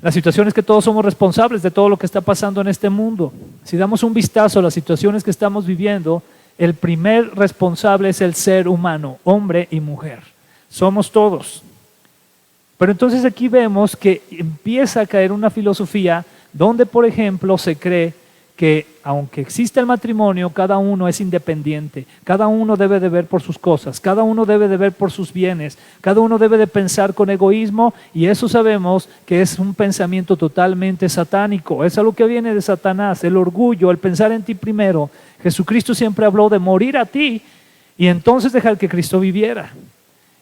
La situación es que todos somos responsables de todo lo que está pasando en este mundo. Si damos un vistazo a las situaciones que estamos viviendo, el primer responsable es el ser humano, hombre y mujer. Somos todos. Pero entonces aquí vemos que empieza a caer una filosofía donde, por ejemplo, se cree que aunque existe el matrimonio, cada uno es independiente, cada uno debe de ver por sus cosas, cada uno debe de ver por sus bienes, cada uno debe de pensar con egoísmo, y eso sabemos que es un pensamiento totalmente satánico, es algo que viene de Satanás, el orgullo, el pensar en ti primero. Jesucristo siempre habló de morir a ti y entonces dejar que Cristo viviera,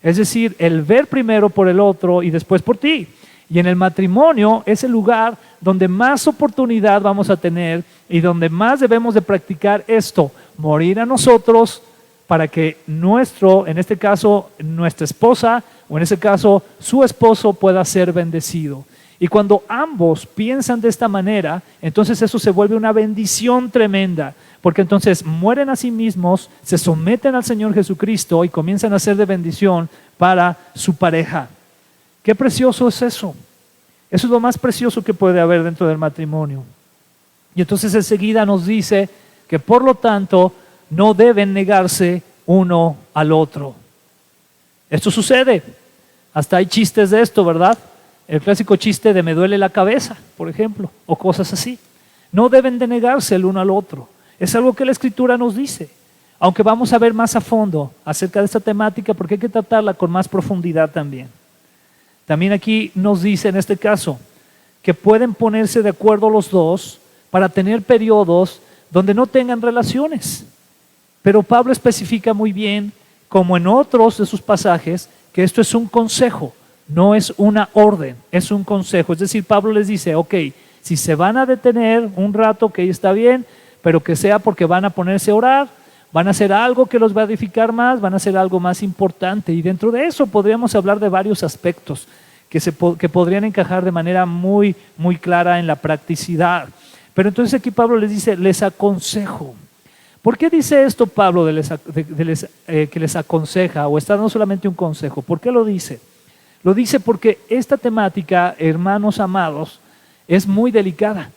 es decir, el ver primero por el otro y después por ti. Y en el matrimonio es el lugar donde más oportunidad vamos a tener y donde más debemos de practicar esto, morir a nosotros para que en este caso, nuestra esposa o en este caso, su esposo pueda ser bendecido. Y cuando ambos piensan de esta manera, entonces eso se vuelve una bendición tremenda, porque entonces mueren a sí mismos, se someten al Señor Jesucristo y comienzan a ser de bendición para su pareja. Qué precioso es eso. Eso es lo más precioso que puede haber dentro del matrimonio. Y entonces enseguida nos dice que por lo tanto no deben negarse uno al otro. Esto sucede. Hasta hay chistes de esto, ¿verdad? El clásico chiste de me duele la cabeza, por ejemplo, o cosas así. No deben de negarse el uno al otro. Es algo que la Escritura nos dice. Aunque vamos a ver más a fondo acerca de esta temática porque hay que tratarla con más profundidad también. También aquí nos dice en este caso que pueden ponerse de acuerdo los dos para tener periodos donde no tengan relaciones. Pero Pablo especifica muy bien, como en otros de sus pasajes, que esto es un consejo, no es una orden, es un consejo. Es decir, Pablo les dice, ok, si se van a detener un rato, que está bien, pero que sea porque van a ponerse a orar, van a hacer algo que los va a edificar más, van a hacer algo más importante. Y dentro de eso podríamos hablar de varios aspectos que podrían encajar de manera muy, muy clara en la practicidad. Pero entonces aquí Pablo les dice, les aconsejo. ¿Por qué dice esto Pablo que les aconseja o está dando solamente un consejo? ¿Por qué lo dice? Lo dice porque esta temática, hermanos amados, es muy delicada.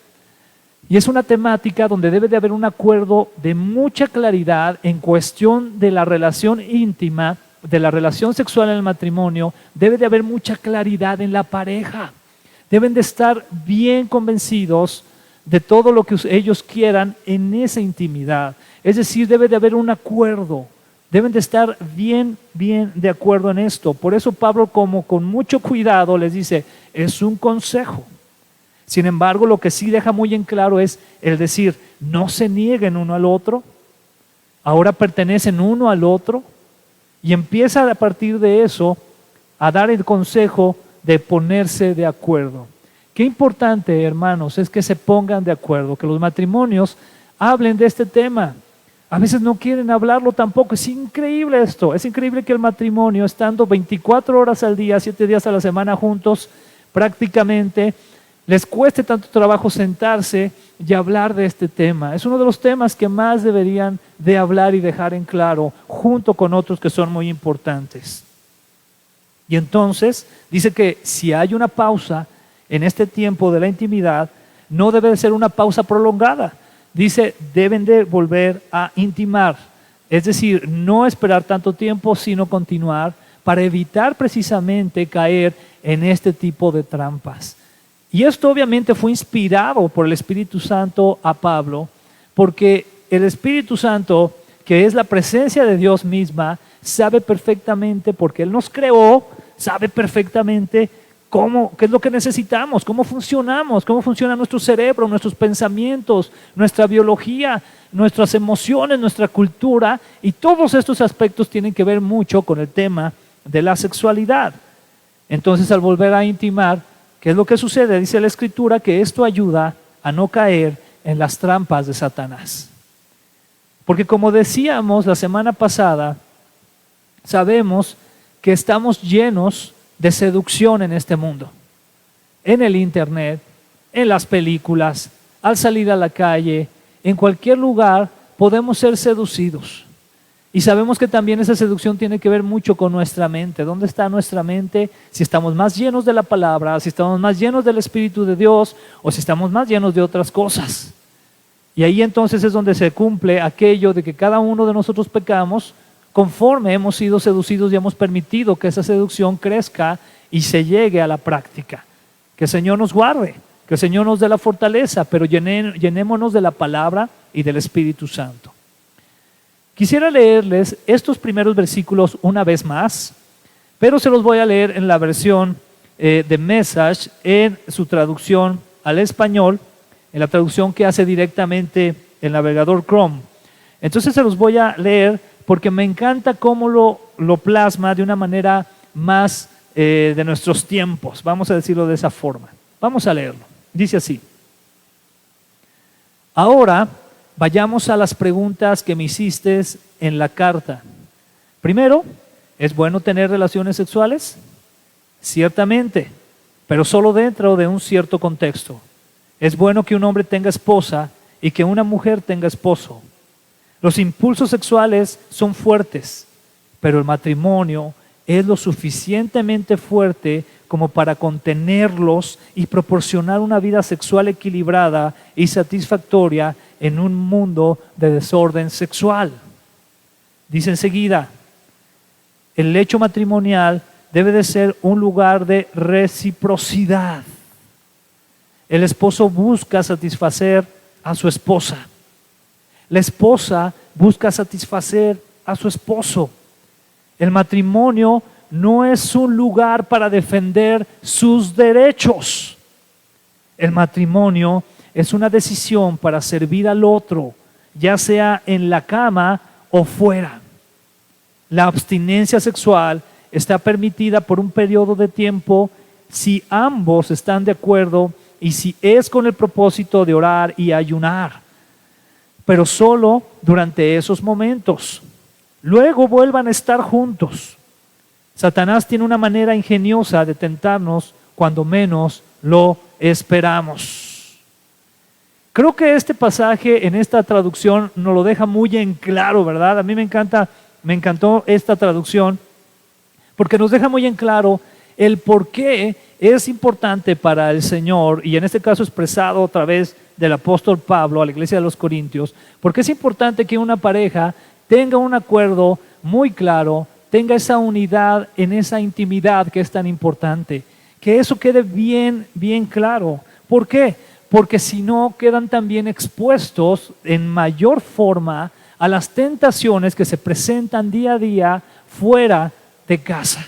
Y es una temática donde debe de haber un acuerdo de mucha claridad en cuestión de la relación íntima, de la relación sexual en el matrimonio. Debe de haber mucha claridad en la pareja. Deben de estar bien convencidos de todo lo que ellos quieran en esa intimidad. Es decir, debe de haber un acuerdo. Deben de estar bien de acuerdo en esto. Por eso Pablo, como con mucho cuidado, les dice, es un consejo. Sin embargo, lo que sí deja muy en claro es el decir, no se nieguen uno al otro, ahora pertenecen uno al otro, y empieza a partir de eso a dar el consejo de ponerse de acuerdo. Qué importante, hermanos, es que se pongan de acuerdo, que los matrimonios hablen de este tema. A veces no quieren hablarlo tampoco. Es increíble esto, es increíble que el matrimonio, estando 24 horas al día, 7 días a la semana juntos, prácticamente les cueste tanto trabajo sentarse y hablar de este tema. Es uno de los temas que más deberían de hablar y dejar en claro, junto con otros que son muy importantes. Y entonces dice que si hay una pausa en este tiempo de la intimidad, no debe de ser una pausa prolongada. Dice, deben de volver a intimar. Es decir, no esperar tanto tiempo, sino continuar para evitar precisamente caer en este tipo de trampas. Y esto obviamente fue inspirado por el Espíritu Santo a Pablo, porque el Espíritu Santo, que es la presencia de Dios misma, sabe perfectamente, porque Él nos creó, sabe perfectamente qué es lo que necesitamos, cómo funcionamos, cómo funciona nuestro cerebro, nuestros pensamientos, nuestra biología, nuestras emociones, nuestra cultura, y todos estos aspectos tienen que ver mucho con el tema de la sexualidad. Entonces, al volver a intimar, ¿qué es lo que sucede? Dice la Escritura que esto ayuda a no caer en las trampas de Satanás. Porque como decíamos la semana pasada, sabemos que estamos llenos de seducción en este mundo. En el internet, en las películas, al salir a la calle, en cualquier lugar podemos ser seducidos. Y sabemos que también esa seducción tiene que ver mucho con nuestra mente. ¿Dónde está nuestra mente? Si estamos más llenos de la palabra, si estamos más llenos del Espíritu de Dios, o si estamos más llenos de otras cosas. Y ahí entonces es donde se cumple aquello de que cada uno de nosotros pecamos conforme hemos sido seducidos y hemos permitido que esa seducción crezca y se llegue a la práctica. Que el Señor nos guarde. Que el Señor nos dé la fortaleza, pero llenémonos de la palabra y del Espíritu Santo. Quisiera leerles estos primeros versículos una vez más, pero se los voy a leer en la versión de Message, en su traducción al español, en la traducción que hace directamente el navegador Chrome. Entonces se los voy a leer porque me encanta cómo lo plasma de una manera más de nuestros tiempos, vamos a decirlo de esa forma. Vamos a leerlo. Dice así: ahora vayamos a las preguntas que me hiciste en la carta. Primero, ¿es bueno tener relaciones sexuales? Ciertamente, pero solo dentro de un cierto contexto. Es bueno que un hombre tenga esposa y que una mujer tenga esposo. Los impulsos sexuales son fuertes, pero el matrimonio es lo suficientemente fuerte como para contenerlos y proporcionar una vida sexual equilibrada y satisfactoria en un mundo de desorden sexual. Dice enseguida, el lecho matrimonial debe de ser un lugar de reciprocidad. El esposo busca satisfacer a su esposa. La esposa busca satisfacer a su esposo. El matrimonio no es un lugar para defender sus derechos. El matrimonio es una decisión para servir al otro, ya sea en la cama o fuera. La abstinencia sexual está permitida por un periodo de tiempo si ambos están de acuerdo y si es con el propósito de orar y ayunar, pero solo durante esos momentos. Luego vuelvan a estar juntos. Satanás tiene una manera ingeniosa de tentarnos cuando menos lo esperamos. Creo que este pasaje en esta traducción nos lo deja muy en claro, ¿verdad? A mí me encantó esta traducción porque nos deja muy en claro el por qué es importante para el Señor, y en este caso expresado otra vez del apóstol Pablo a la iglesia de los Corintios, porque es importante que una pareja tenga un acuerdo muy claro, tenga esa unidad en esa intimidad que es tan importante, que eso quede bien claro. ¿Por qué? Porque si no quedan también expuestos en mayor forma a las tentaciones que se presentan día a día fuera de casa.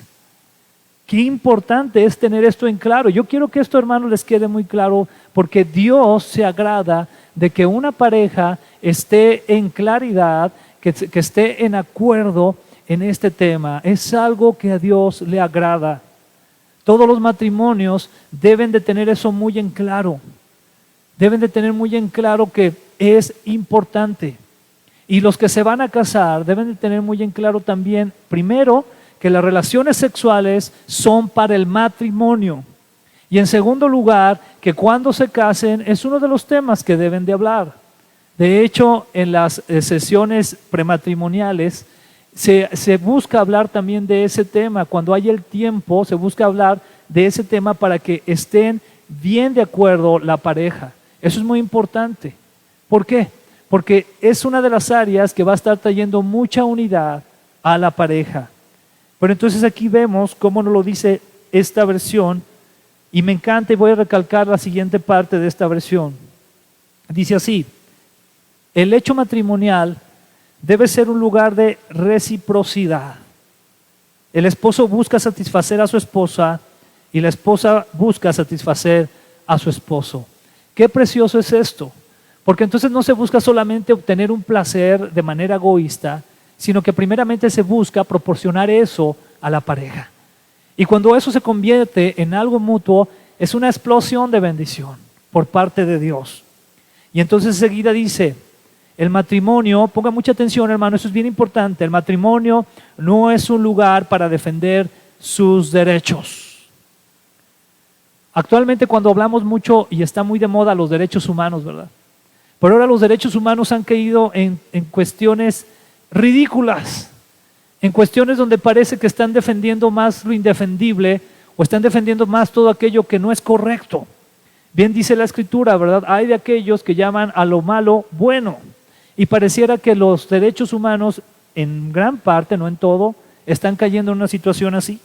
Qué importante es tener esto en claro. Yo quiero que esto, hermanos, les quede muy claro, porque Dios se agrada de que una pareja esté en claridad, que esté en acuerdo en este tema. Es algo que a Dios le agrada. Todos los matrimonios deben de tener eso muy en claro. Deben de tener muy en claro que es importante. Y los que se van a casar deben de tener muy en claro también, primero, que las relaciones sexuales son para el matrimonio. Y en segundo lugar, que cuando se casen es uno de los temas que deben de hablar. De hecho, en las sesiones prematrimoniales se busca hablar también de ese tema. Cuando hay el tiempo, se busca hablar de ese tema para que estén bien de acuerdo la pareja. Eso es muy importante. ¿Por qué? Porque es una de las áreas que va a estar trayendo mucha unidad a la pareja. Pero entonces aquí vemos cómo nos lo dice esta versión, y me encanta, y voy a recalcar la siguiente parte de esta versión. Dice así: el hecho matrimonial debe ser un lugar de reciprocidad. El esposo busca satisfacer a su esposa y la esposa busca satisfacer a su esposo. Qué precioso es esto, porque entonces no se busca solamente obtener un placer de manera egoísta, sino que primeramente se busca proporcionar eso a la pareja. Y cuando eso se convierte en algo mutuo, es una explosión de bendición por parte de Dios. Y entonces enseguida dice, el matrimonio, ponga mucha atención, hermano, eso es bien importante, el matrimonio no es un lugar para defender sus derechos. Actualmente, cuando hablamos mucho, y está muy de moda, los derechos humanos, ¿verdad? Pero ahora los derechos humanos han caído en cuestiones ridículas, en cuestiones donde parece que están defendiendo más lo indefendible, o están defendiendo más todo aquello que no es correcto. Bien dice la Escritura, ¿verdad? Hay de aquellos que llaman a lo malo bueno, y pareciera que los derechos humanos, en gran parte, no en todo, están cayendo en una situación así.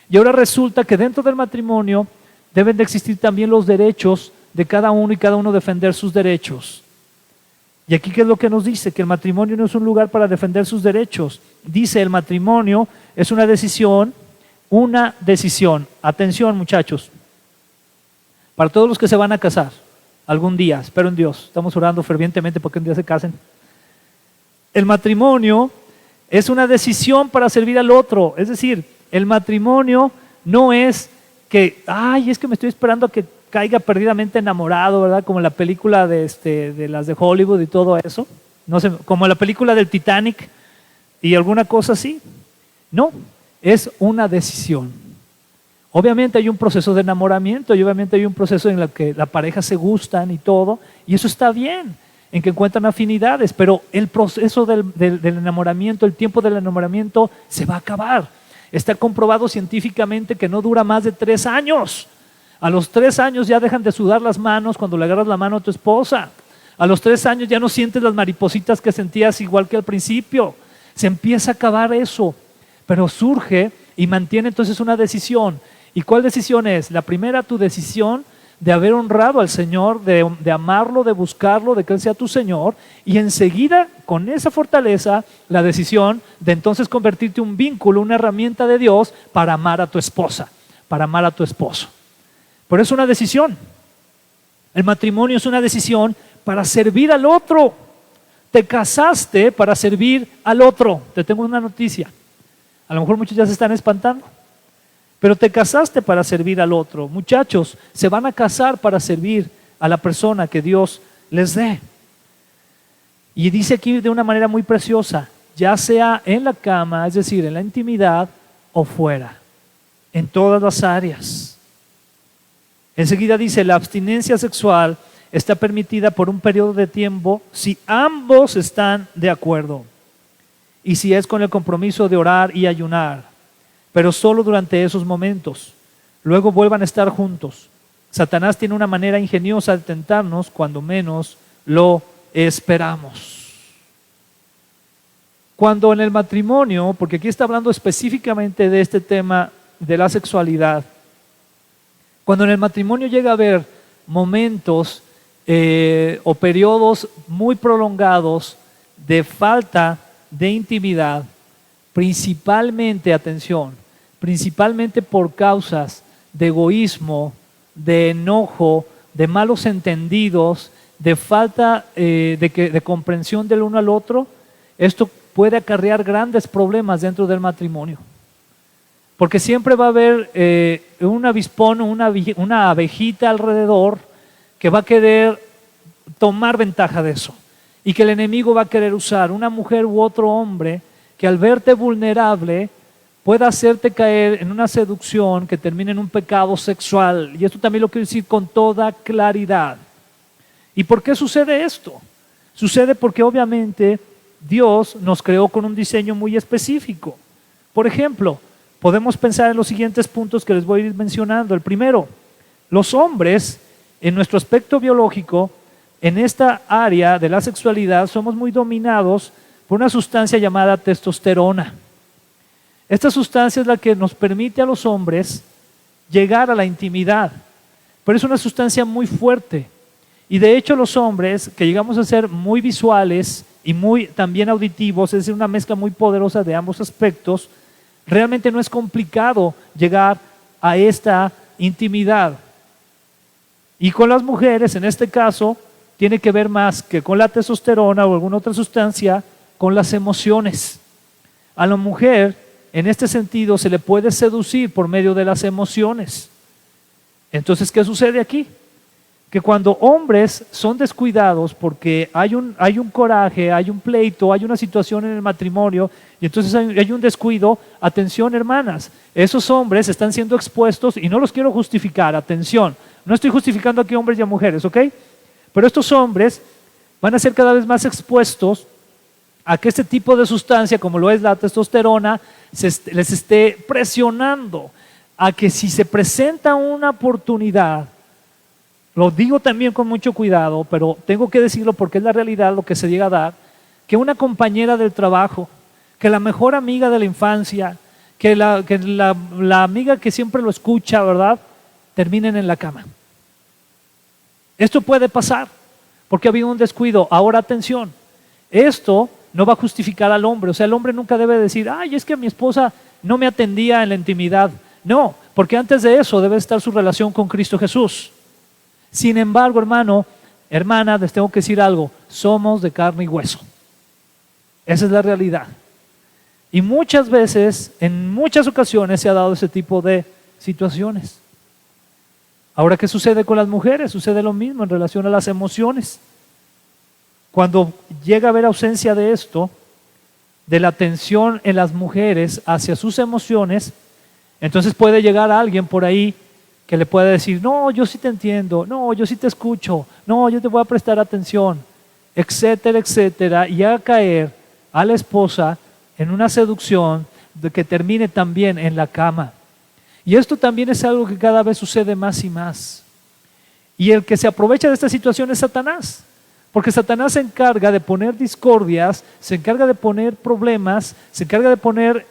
Y ahora resulta que dentro del matrimonio deben de existir también los derechos de cada uno y cada uno defender sus derechos. Y aquí, ¿qué es lo que nos dice? Que el matrimonio no es un lugar para defender sus derechos. Dice, el matrimonio es una decisión. Atención, muchachos, para todos los que se van a casar algún día, espero en Dios, estamos orando fervientemente porque un día se casen. El matrimonio es una decisión para servir al otro. Es decir, el matrimonio no es que, es que me estoy esperando a que caiga perdidamente enamorado, ¿verdad? Como en la película de las de Hollywood y todo eso. No sé, como en la película del Titanic y alguna cosa así. No, es una decisión. Obviamente hay un proceso de enamoramiento y obviamente hay un proceso en el que la pareja se gustan y todo, y eso está bien, en que encuentran afinidades, pero el proceso del enamoramiento, el tiempo del enamoramiento se va a acabar. Está comprobado científicamente que no dura más de 3 años. A los 3 años ya dejan de sudar las manos cuando le agarras la mano a tu esposa. A los 3 años ya no sientes las maripositas que sentías igual que al principio. Se empieza a acabar eso, pero surge y mantiene entonces una decisión. ¿Y cuál decisión es? La primera, tu decisión de haber honrado al Señor, de amarlo, de buscarlo, de que Él sea tu Señor, y enseguida, con esa fortaleza, la decisión de entonces convertirte en un vínculo, una herramienta de Dios para amar a tu esposa, para amar a tu esposo. Pero es una decisión. El matrimonio es una decisión para servir al otro. Te casaste para servir al otro. Te tengo una noticia. A lo mejor muchos ya se están espantando. Pero te casaste para servir al otro. Muchachos, se van a casar para servir a la persona que Dios les dé. Y dice aquí de una manera muy preciosa, ya sea en la cama, es decir, en la intimidad o fuera, en todas las áreas. Enseguida dice, la abstinencia sexual está permitida por un periodo de tiempo si ambos están de acuerdo y si es con el compromiso de orar y ayunar, pero solo durante esos momentos. Luego vuelvan a estar juntos. Satanás tiene una manera ingeniosa de tentarnos cuando menos lo esperamos. Cuando en el matrimonio, porque aquí está hablando específicamente de este tema de la sexualidad, cuando en el matrimonio llega a haber momentos o periodos muy prolongados de falta de intimidad, principalmente, atención, principalmente por causas de egoísmo, de enojo, de malos entendidos, de falta de comprensión del uno al otro, esto puede acarrear grandes problemas dentro del matrimonio. Porque siempre va a haber un avispón o una abejita alrededor que va a querer tomar ventaja de eso y que el enemigo va a querer usar, una mujer u otro hombre que al verte vulnerable pueda hacerte caer en una seducción que termine en un pecado sexual. Y esto también lo quiero decir con toda claridad. ¿Y por qué sucede esto? Sucede porque obviamente Dios nos creó con un diseño muy específico. Por ejemplo, podemos pensar en los siguientes puntos que les voy a ir mencionando. El primero, los hombres, en nuestro aspecto biológico, en esta área de la sexualidad, somos muy dominados por una sustancia llamada testosterona. Esta sustancia es la que nos permite a los hombres llegar a la intimidad, pero es una sustancia muy fuerte. Y de hecho los hombres, que llegamos a ser muy visuales y muy también auditivos, es decir, una mezcla muy poderosa de ambos aspectos, realmente no es complicado llegar a esta intimidad. Y con las mujeres, en este caso, tiene que ver más que con la testosterona o alguna otra sustancia, con las emociones. A la mujer, en este sentido, se le puede seducir por medio de las emociones. Entonces, ¿qué sucede aquí? Que cuando hombres son descuidados porque hay un coraje, hay un pleito, hay una situación en el matrimonio y entonces hay un descuido, atención hermanas, esos hombres están siendo expuestos y no los quiero justificar, atención, no estoy justificando aquí hombres y a mujeres, ¿ok? Pero estos hombres van a ser cada vez más expuestos a que este tipo de sustancia, como lo es la testosterona, les esté presionando a que si se presenta una oportunidad, lo digo también con mucho cuidado, pero tengo que decirlo porque es la realidad lo que se llega a dar, que una compañera del trabajo, que la mejor amiga de la infancia, que la amiga que siempre lo escucha, ¿verdad?, terminen en la cama. Esto puede pasar porque ha habido un descuido. Ahora atención, esto no va a justificar al hombre. O sea, el hombre nunca debe decir, ay, es que mi esposa no me atendía en la intimidad. No, porque antes de eso debe estar su relación con Cristo Jesús. Sin embargo, hermano, hermana, les tengo que decir algo, somos de carne y hueso. Esa es la realidad. Y muchas veces, en muchas ocasiones se ha dado ese tipo de situaciones. Ahora, ¿qué sucede con las mujeres? Sucede lo mismo en relación a las emociones. Cuando llega a haber ausencia de esto, de la atención en las mujeres hacia sus emociones, entonces puede llegar alguien por ahí que le pueda decir, no, yo sí te entiendo, no, yo sí te escucho, no, yo te voy a prestar atención, etcétera, etcétera, y haga caer a la esposa en una seducción de que termine también en la cama. Y esto también es algo que cada vez sucede más y más. Y el que se aprovecha de esta situación es Satanás. Porque Satanás se encarga de poner discordias, se encarga de poner problemas, se encarga de poner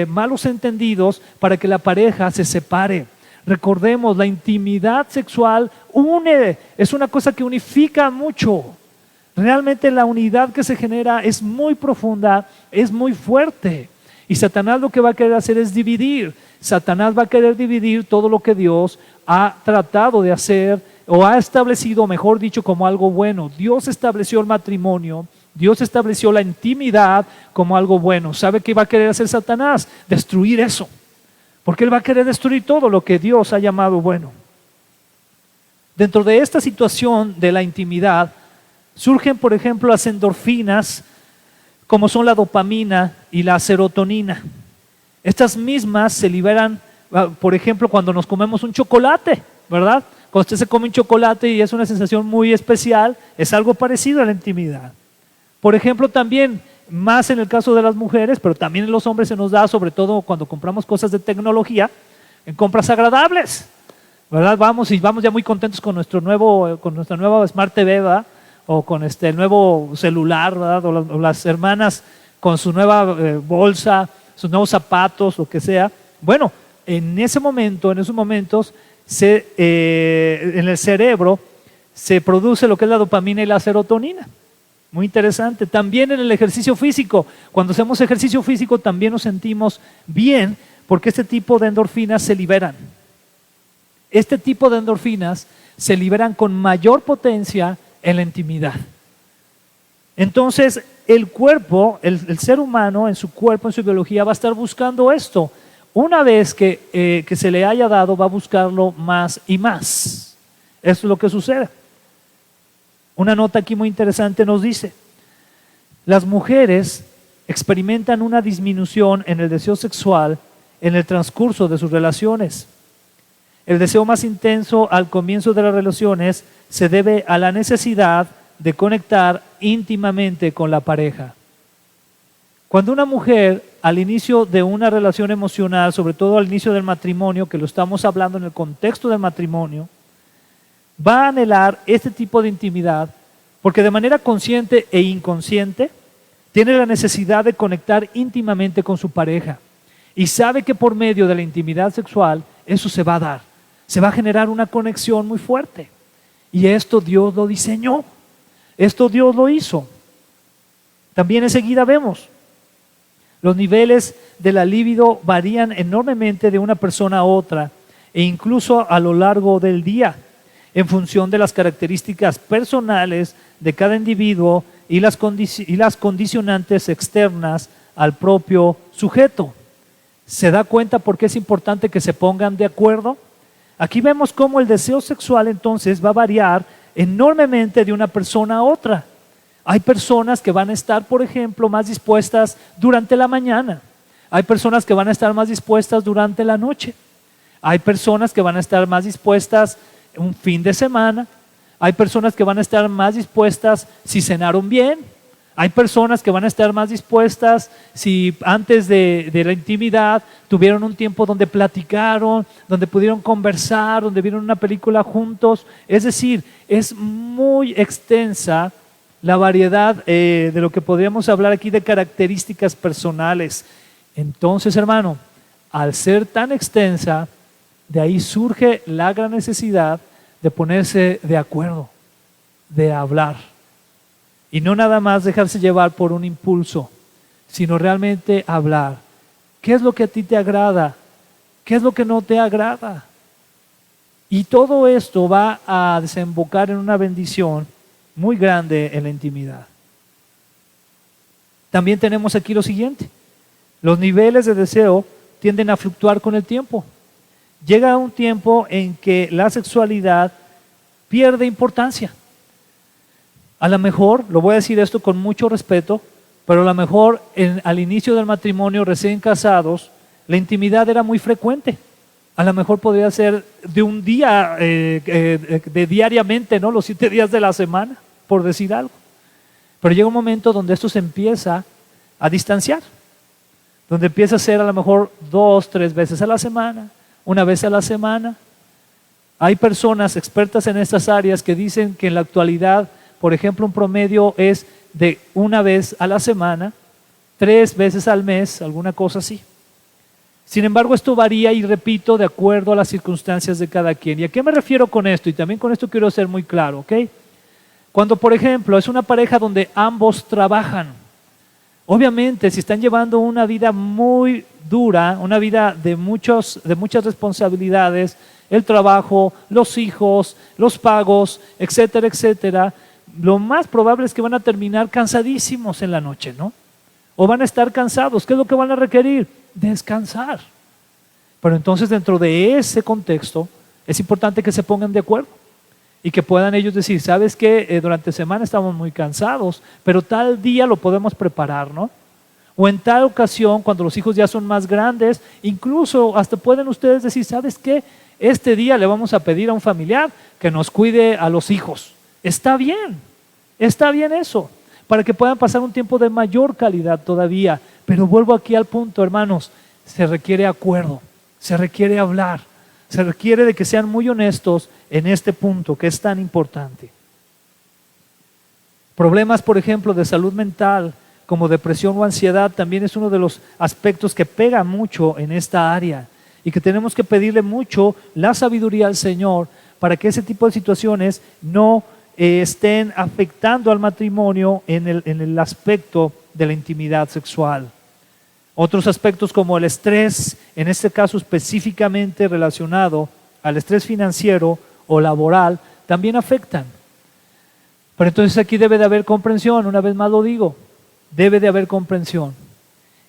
malos entendidos para que la pareja se separe. Recordemos, la intimidad sexual une, es una cosa que unifica mucho. Realmente la unidad que se genera es muy profunda, es muy fuerte. Y Satanás lo que va a querer hacer es dividir. Satanás va a querer dividir todo lo que Dios ha tratado de hacer o ha establecido, mejor dicho, como algo bueno. Dios estableció el matrimonio, Dios estableció la intimidad como algo bueno. ¿Sabe qué va a querer hacer Satanás? Destruir eso. Porque él va a querer destruir todo lo que Dios ha llamado bueno. Dentro de esta situación de la intimidad, surgen, por ejemplo, las endorfinas, como son la dopamina y la serotonina. Estas mismas se liberan, por ejemplo, cuando nos comemos un chocolate, ¿verdad? Cuando usted se come un chocolate y es una sensación muy especial, es algo parecido a la intimidad. Por ejemplo, también, más en el caso de las mujeres, pero también en los hombres se nos da, sobre todo cuando compramos cosas de tecnología, en compras agradables, ¿verdad? Vamos ya muy contentos con nuestra nueva Smart TV, ¿verdad? O con el nuevo celular, ¿verdad? O las hermanas con su nueva bolsa, sus nuevos zapatos, lo que sea. Bueno, en esos momentos, en el cerebro se produce lo que es la dopamina y la serotonina. Muy interesante. También en el ejercicio físico, cuando hacemos ejercicio físico también nos sentimos bien porque este tipo de endorfinas se liberan. Este tipo de endorfinas se liberan con mayor potencia en la intimidad. Entonces, el cuerpo, el ser humano en su cuerpo, en su biología, va a estar buscando esto. Una vez que se le haya dado, va a buscarlo más y más. Eso es lo que sucede. Una nota aquí muy interesante nos dice, las mujeres experimentan una disminución en el deseo sexual en el transcurso de sus relaciones. El deseo más intenso al comienzo de las relaciones se debe a la necesidad de conectar íntimamente con la pareja. Cuando una mujer al inicio de una relación emocional, sobre todo al inicio del matrimonio, que lo estamos hablando en el contexto del matrimonio, va a anhelar este tipo de intimidad porque de manera consciente e inconsciente tiene la necesidad de conectar íntimamente con su pareja y sabe que por medio de la intimidad sexual eso se va a dar, se va a generar una conexión muy fuerte y esto Dios lo diseñó, esto Dios lo hizo. También enseguida vemos los niveles de la libido varían enormemente de una persona a otra e incluso a lo largo del día en función de las características personales de cada individuo y las condicionantes externas al propio sujeto. ¿Se da cuenta por qué es importante que se pongan de acuerdo? Aquí vemos cómo el deseo sexual entonces va a variar enormemente de una persona a otra. Hay personas que van a estar, por ejemplo, más dispuestas durante la mañana. Hay personas que van a estar más dispuestas durante la noche. Hay personas que van a estar más dispuestas un fin de semana. Hay personas que van a estar más dispuestas si cenaron bien. Hay personas que van a estar más dispuestas si antes de la intimidad tuvieron un tiempo donde platicaron, donde pudieron conversar, donde vieron una película juntos. Es decir, es muy extensa la variedad de lo que podríamos hablar aquí de características personales. Entonces, hermano, al ser tan extensa, de ahí surge la gran necesidad de ponerse de acuerdo. de hablar. Y no nada más dejarse llevar por un impulso, sino realmente hablar. ¿Qué es lo que a ti te agrada? ¿Qué es lo que no te agrada? Y todo esto va a desembocar en una bendición muy grande en la intimidad. También tenemos aquí lo siguiente. Los niveles de deseo tienden a fluctuar con el tiempo. Llega un tiempo en que la sexualidad pierde importancia. A lo mejor, lo voy a decir esto con mucho respeto, pero a lo mejor al inicio del matrimonio, recién casados, la intimidad era muy frecuente. A lo mejor podría ser de un día, de diariamente, ¿no? Los 7 días de la semana, por decir algo. Pero llega un momento donde esto se empieza a distanciar, donde empieza a ser a lo mejor 2, 3 veces a la semana, una vez a la semana. Hay personas expertas en estas áreas que dicen que en la actualidad, por ejemplo, un promedio es de una vez a la semana, 3 veces al mes, alguna cosa así. Sin embargo, esto varía y repito, de acuerdo a las circunstancias de cada quien. ¿Y a qué me refiero con esto? Y también con esto quiero ser muy claro, ¿ok? Cuando, por ejemplo, es una pareja donde ambos trabajan, obviamente, si están llevando una vida muy dura, una vida de muchas responsabilidades, el trabajo, los hijos, los pagos, etcétera, etcétera, lo más probable es que van a terminar cansadísimos en la noche, ¿no? O van a estar cansados. ¿Qué es lo que van a requerir? Descansar. Pero entonces, dentro de ese contexto, es importante que se pongan de acuerdo y que puedan ellos decir, ¿sabes qué? Durante semana estamos muy cansados, pero tal día lo podemos preparar, ¿no? O en tal ocasión, cuando los hijos ya son más grandes, incluso hasta pueden ustedes decir, ¿sabes qué? Este día le vamos a pedir a un familiar que nos cuide a los hijos. Está bien eso, para que puedan pasar un tiempo de mayor calidad todavía. Pero vuelvo aquí al punto, hermanos, se requiere acuerdo, se requiere hablar, se requiere de que sean muy honestos en este punto que es tan importante. Problemas, por ejemplo, de salud mental, como depresión o ansiedad, también es uno de los aspectos que pega mucho en esta área y que tenemos que pedirle mucho la sabiduría al Señor para que ese tipo de situaciones no estén afectando al matrimonio en el aspecto de la intimidad sexual. Otros aspectos como el estrés, en este caso específicamente relacionado al estrés financiero o laboral, también afectan. Pero entonces aquí debe de haber comprensión, una vez más lo digo, debe de haber comprensión.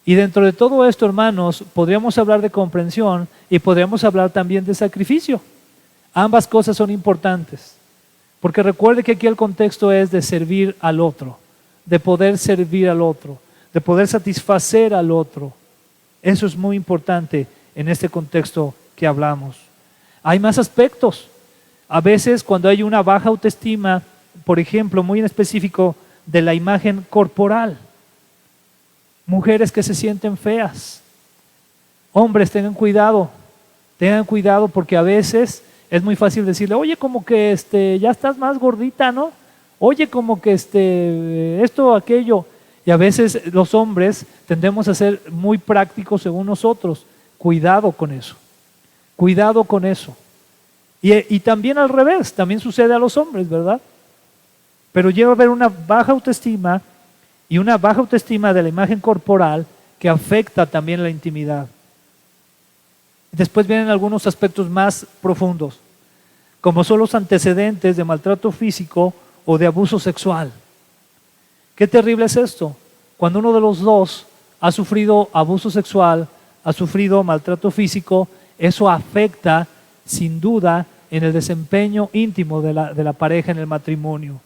Y dentro de todo esto, hermanos, podríamos hablar de comprensión y podríamos hablar también de sacrificio. Ambas cosas son importantes. Porque recuerde que aquí el contexto es de servir al otro, de poder servir al otro, de poder satisfacer al otro. Eso es muy importante en este contexto que hablamos. Hay más aspectos. A veces cuando hay una baja autoestima, por ejemplo, muy en específico de la imagen corporal, mujeres que se sienten feas, hombres tengan cuidado porque a veces es muy fácil decirle, oye, como que ya estás más gordita, ¿no? Oye, como que esto, aquello. Y a veces los hombres tendemos a ser muy prácticos según nosotros. Cuidado con eso. Cuidado con eso. Y también al revés, también sucede a los hombres, ¿verdad? Pero llega a haber una baja autoestima y una baja autoestima de la imagen corporal que afecta también la intimidad. Después vienen algunos aspectos más profundos, como son los antecedentes de maltrato físico o de abuso sexual. Qué terrible es esto, cuando uno de los dos ha sufrido abuso sexual, ha sufrido maltrato físico, eso afecta sin duda en el desempeño íntimo de la pareja en el matrimonio.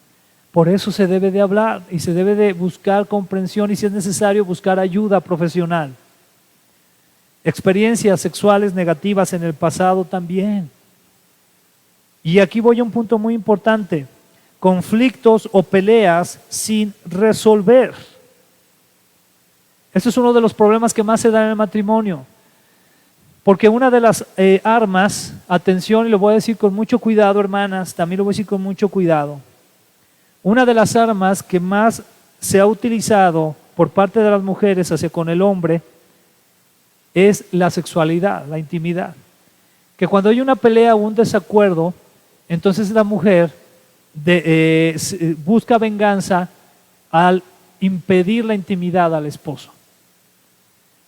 Por eso se debe de hablar y se debe de buscar comprensión y si es necesario buscar ayuda profesional. Experiencias sexuales negativas en el pasado también. Y aquí voy a un punto muy importante. Conflictos o peleas sin resolver. Este es uno de los problemas que más se dan en el matrimonio. Porque una de las armas, atención, y lo voy a decir con mucho cuidado, hermanas, también lo voy a decir con mucho cuidado. Una de las armas que más se ha utilizado por parte de las mujeres hacia con el hombre es la sexualidad, la intimidad. Que cuando hay una pelea o un desacuerdo, entonces la mujer busca venganza al impedir la intimidad al esposo.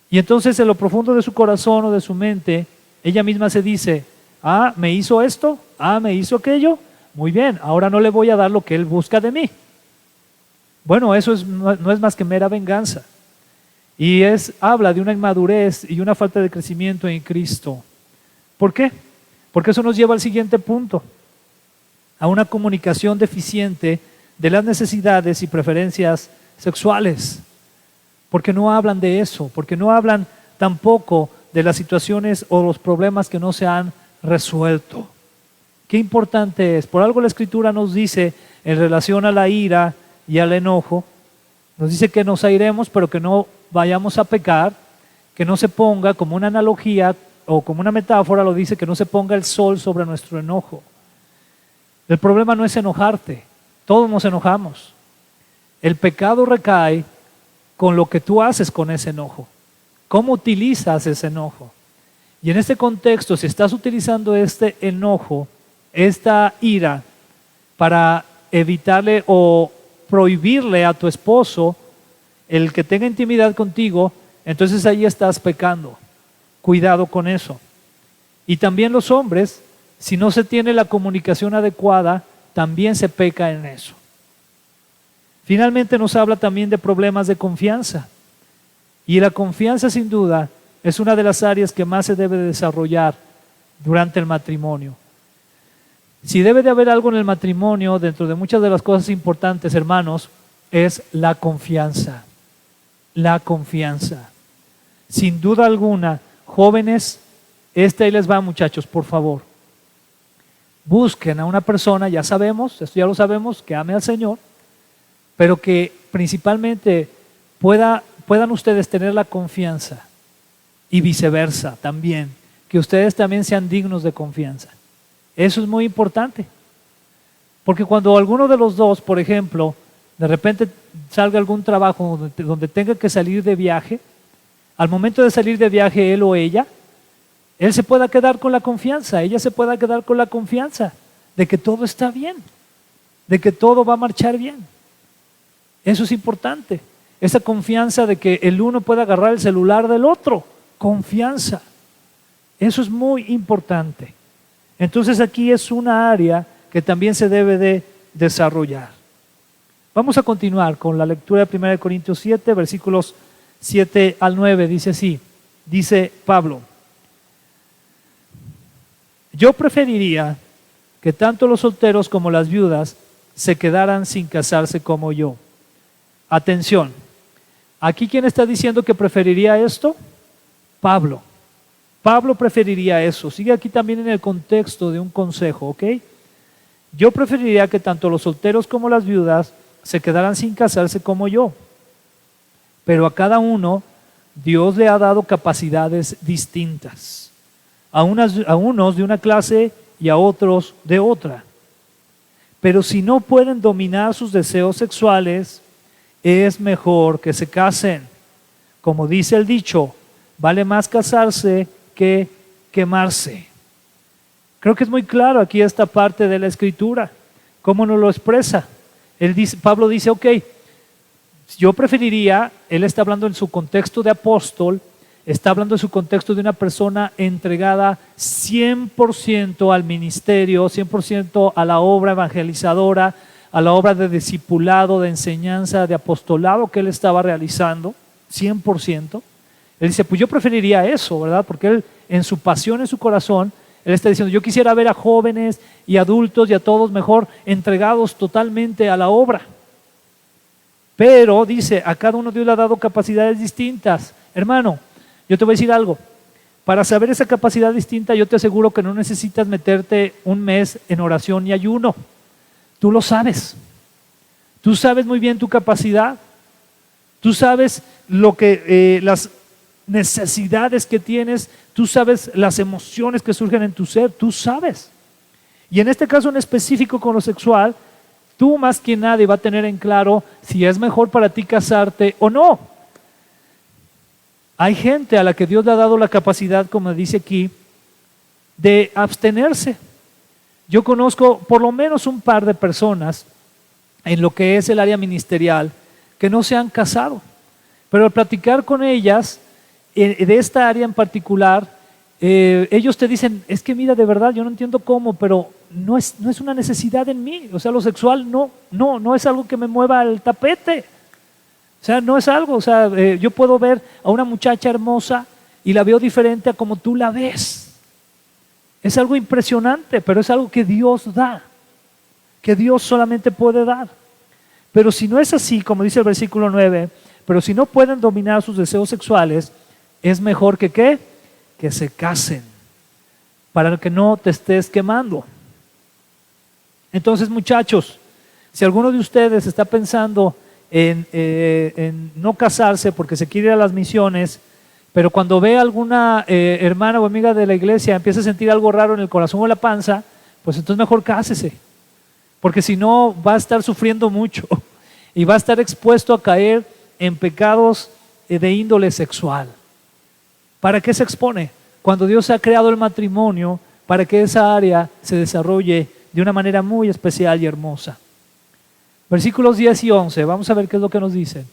Y entonces en lo profundo de su corazón o de su mente, ella misma se dice, me hizo esto, me hizo aquello, muy bien, ahora no le voy a dar lo que él busca de mí. Bueno, eso no es más que mera venganza. Y habla de una inmadurez y una falta de crecimiento en Cristo. ¿Por qué? Porque eso nos lleva al siguiente punto, a una comunicación deficiente de las necesidades y preferencias sexuales. Porque no hablan de eso, porque no hablan tampoco de las situaciones o los problemas que no se han resuelto. Qué importante es. Por algo la Escritura nos dice en relación a la ira y al enojo, nos dice que nos airemos pero que no vayamos a pecar, que no se ponga como una analogía o como una metáfora, lo dice, que no se ponga el sol sobre nuestro enojo. El problema no es enojarte, todos nos enojamos. El pecado recae con lo que tú haces con ese enojo, cómo utilizas ese enojo. Y en este contexto, si estás utilizando este enojo, esta ira, para evitarle o prohibirle a tu esposo el que tenga intimidad contigo, entonces ahí estás pecando. Cuidado con eso. Y también los hombres, si no se tiene la comunicación adecuada, también se peca en eso. Finalmente nos habla también de problemas de confianza. Y la confianza, sin duda, es una de las áreas que más se debe de desarrollar durante el matrimonio. Si debe de haber algo en el matrimonio, dentro de muchas de las cosas importantes, hermanos, es la confianza. La confianza. Sin duda alguna, jóvenes, ahí les va, muchachos, por favor. Busquen a una persona, ya sabemos, esto ya lo sabemos, que ame al Señor, pero que principalmente puedan ustedes tener la confianza y viceversa también, que ustedes también sean dignos de confianza. Eso es muy importante, porque cuando alguno de los dos, por ejemplo, de repente salga algún trabajo donde tenga que salir de viaje, al momento de salir de viaje él o ella, él se pueda quedar con la confianza, ella se pueda quedar con la confianza de que todo está bien, de que todo va a marchar bien. Eso es importante, esa confianza de que el uno pueda agarrar el celular del otro, confianza. Eso es muy importante. Entonces aquí es una área que también se debe de desarrollar. Vamos a continuar con la lectura de 1 Corintios 7, versículos 7 al 9, dice así, dice Pablo: yo preferiría que tanto los solteros como las viudas se quedaran sin casarse como yo. Atención, aquí ¿quién está diciendo que preferiría esto? Pablo. Pablo preferiría eso. Sigue aquí también en el contexto de un consejo, ¿ok? Yo preferiría que tanto los solteros como las viudas se quedaran sin casarse como yo. Pero a cada uno Dios le ha dado capacidades distintas. A unos de una clase y a otros de otra. Pero si no pueden dominar sus deseos sexuales, es mejor que se casen. Como dice el dicho, vale más casarse que quemarse. Creo que es muy claro aquí esta parte de la Escritura, cómo nos lo expresa. Pablo dice, ok, yo preferiría, él está hablando en su contexto de apóstol, está hablando en su contexto de una persona entregada 100% al ministerio, 100% a la obra evangelizadora, a la obra de discipulado, de enseñanza, de apostolado que él estaba realizando, 100%. Él dice, pues yo preferiría eso, ¿verdad? Porque él, en su pasión, en su corazón, él está diciendo, yo quisiera ver a jóvenes y adultos y a todos mejor entregados totalmente a la obra. Pero, dice, a cada uno Dios le ha dado capacidades distintas. Hermano, yo te voy a decir algo. Para saber esa capacidad distinta, yo te aseguro que no necesitas meterte un mes en oración y ayuno. Tú lo sabes. Tú sabes muy bien tu capacidad. Tú sabes las necesidades que tienes. Tú sabes las emociones que surgen en tu ser. Tú sabes. Y en este caso en específico con lo sexual, tú más que nadie va a tener en claro si es mejor para ti casarte o no. Hay gente a la que Dios le ha dado la capacidad, como dice aquí, de abstenerse. Yo conozco por lo menos un par de personas en lo que es el área ministerial que no se han casado, pero al platicar con ellas de esta área en particular, ellos te dicen, es que mira, de verdad, yo no entiendo cómo, pero no es una necesidad en mí. O sea, lo sexual no es algo que me mueva el tapete. O sea, no es algo, o sea, yo puedo ver a una muchacha hermosa y la veo diferente a como tú la ves. Es algo impresionante, pero es algo que Dios da, que Dios solamente puede dar. Pero si no es así, como dice el versículo 9, pero si no pueden dominar sus deseos sexuales, es mejor que ¿qué? Que se casen, para que no te estés quemando. Entonces, muchachos, si alguno de ustedes está pensando en no casarse porque se quiere ir a las misiones, pero cuando ve a alguna hermana o amiga de la iglesia empieza a sentir algo raro en el corazón o en la panza, pues entonces mejor cásese, porque si no va a estar sufriendo mucho y va a estar expuesto a caer en pecados de índole sexual. ¿Para qué se expone? Cuando Dios ha creado el matrimonio para que esa área se desarrolle de una manera muy especial y hermosa. Versículos 10 y 11, vamos a ver qué es lo que nos dicen.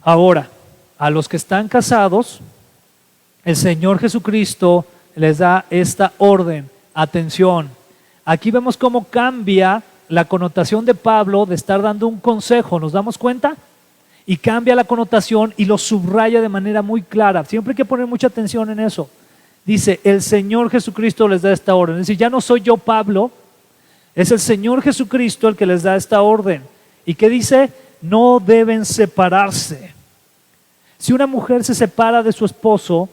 Ahora, a los que están casados, el Señor Jesucristo les da esta orden. Atención, aquí vemos cómo cambia la connotación de Pablo de estar dando un consejo, ¿nos damos cuenta? Y cambia la connotación y lo subraya de manera muy clara. Siempre hay que poner mucha atención en eso. Dice, el Señor Jesucristo les da esta orden. Es decir, ya no soy yo Pablo, es el Señor Jesucristo el que les da esta orden. ¿Y qué dice? No deben separarse. Si una mujer se separa de su esposo,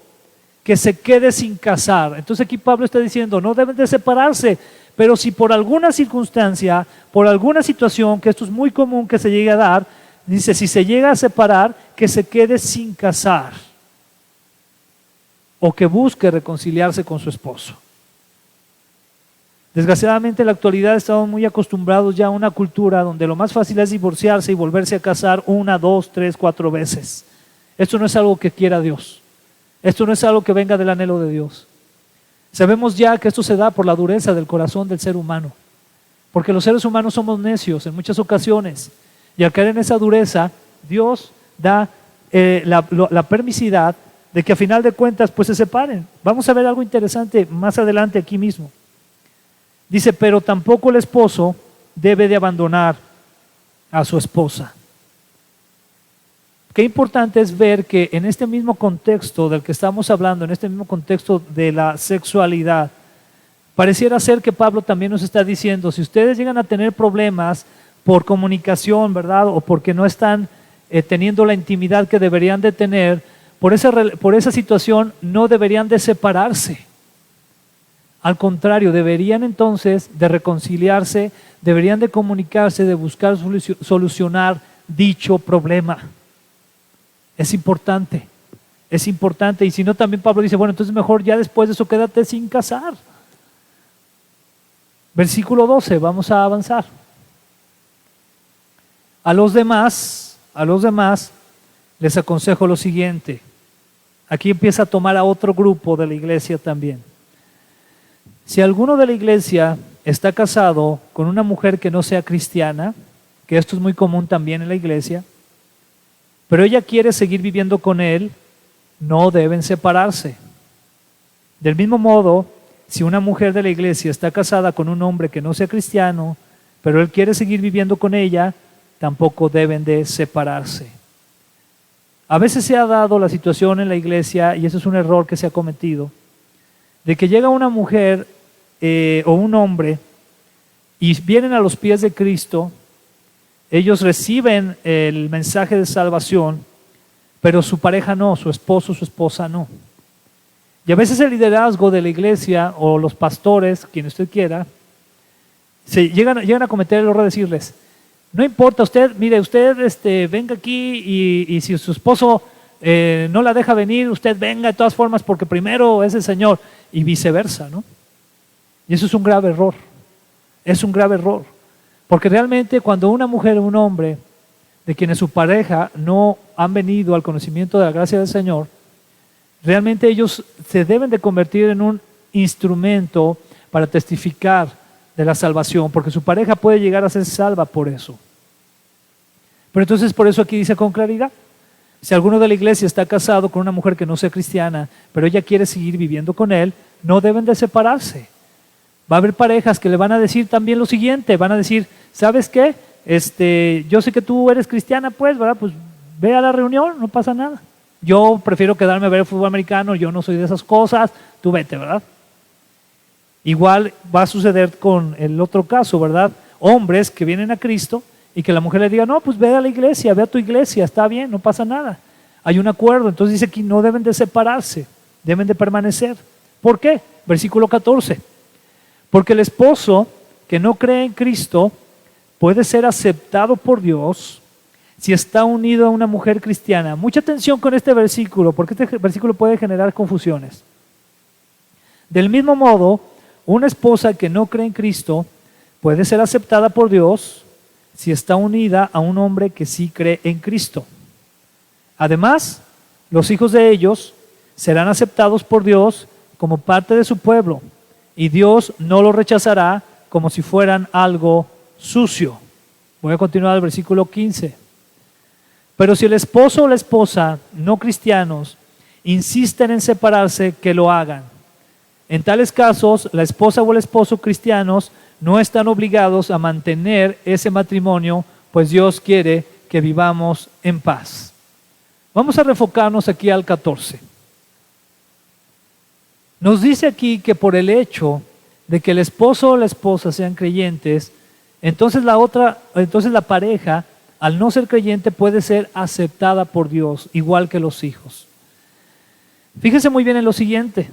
que se quede sin casar. Entonces aquí Pablo está diciendo, no deben de separarse, pero si por alguna circunstancia, por alguna situación, que esto es muy común que se llegue a dar, dice, si se llega a separar, que se quede sin casar o que busque reconciliarse con su esposo. Desgraciadamente en la actualidad estamos muy acostumbrados ya a una cultura donde lo más fácil es divorciarse y volverse a casar 1, 2, 3, 4 veces. Esto no es algo que quiera Dios. Esto no es algo que venga del anhelo de Dios. Sabemos ya que esto se da por la dureza del corazón del ser humano, porque los seres humanos somos necios en muchas ocasiones, y al caer en esa dureza, Dios da la permisidad de que a final de cuentas pues se separen. Vamos a ver algo interesante más adelante aquí mismo. Dice, pero tampoco el esposo debe de abandonar a su esposa. Qué importante es ver que en este mismo contexto del que estamos hablando, en este mismo contexto de la sexualidad, pareciera ser que Pablo también nos está diciendo, si ustedes llegan a tener problemas por comunicación, ¿verdad? O porque no están teniendo la intimidad que deberían de tener, por esa situación no deberían de separarse. Al contrario, deberían entonces de reconciliarse, deberían de comunicarse, de buscar solucionar dicho problema. Es importante, y si no también Pablo dice, bueno, entonces mejor ya después de eso quédate sin casar. Versículo 12, vamos a avanzar. A los demás les aconsejo lo siguiente. Aquí empieza a tomar a otro grupo de la iglesia también. Si alguno de la iglesia está casado con una mujer que no sea cristiana, que esto es muy común también en la iglesia, pero ella quiere seguir viviendo con él, no deben separarse. Del mismo modo, si una mujer de la iglesia está casada con un hombre que no sea cristiano, pero él quiere seguir viviendo con ella, tampoco deben de separarse. A veces se ha dado la situación en la iglesia, y eso es un error que se ha cometido, de que llega una mujer o un hombre y vienen a los pies de Cristo, ellos reciben el mensaje de salvación, pero su pareja no, su esposo, su esposa no. Y a veces el liderazgo de la iglesia o los pastores, quien usted quiera, llegan a cometer el error de decirles, no importa, usted, mire, usted venga aquí y si su esposo no la deja venir, usted venga de todas formas porque primero es el Señor, y viceversa, ¿no? Y eso es un grave error, porque realmente cuando una mujer o un hombre de quienes su pareja no han venido al conocimiento de la gracia del Señor, realmente ellos se deben de convertir en un instrumento para testificar de la salvación, porque su pareja puede llegar a ser salva por eso. Pero entonces por eso aquí dice con claridad, si alguno de la iglesia está casado con una mujer que no sea cristiana, pero ella quiere seguir viviendo con él, no deben de separarse. Va a haber parejas que le van a decir también lo siguiente, van a decir, ¿sabes qué? Yo sé que tú eres cristiana, pues, ¿verdad? Pues ve a la reunión, no pasa nada. Yo prefiero quedarme a ver el fútbol americano, yo no soy de esas cosas, tú vete, ¿verdad? Igual va a suceder con el otro caso, ¿verdad? Hombres que vienen a Cristo y que la mujer le diga, no, pues ve a la iglesia, ve a tu iglesia, está bien, no pasa nada. Hay un acuerdo, entonces dice que no deben de separarse, deben de permanecer. ¿Por qué? Versículo 14. Porque el esposo que no cree en Cristo puede ser aceptado por Dios si está unido a una mujer cristiana. Mucha atención con este versículo, porque este versículo puede generar confusiones. Del mismo modo, una esposa que no cree en Cristo puede ser aceptada por Dios si está unida a un hombre que sí cree en Cristo. Además, los hijos de ellos serán aceptados por Dios como parte de su pueblo, y Dios no los rechazará como si fueran algo sucio. Voy a continuar el versículo 15. Pero si el esposo o la esposa no cristianos insisten en separarse, que lo hagan. En tales casos, la esposa o el esposo cristianos no están obligados a mantener ese matrimonio, pues Dios quiere que vivamos en paz. Vamos a refocarnos aquí al 14. Nos dice aquí que por el hecho de que el esposo o la esposa sean creyentes, entonces la pareja, al no ser creyente, puede ser aceptada por Dios, igual que los hijos. Fíjense muy bien en lo siguiente.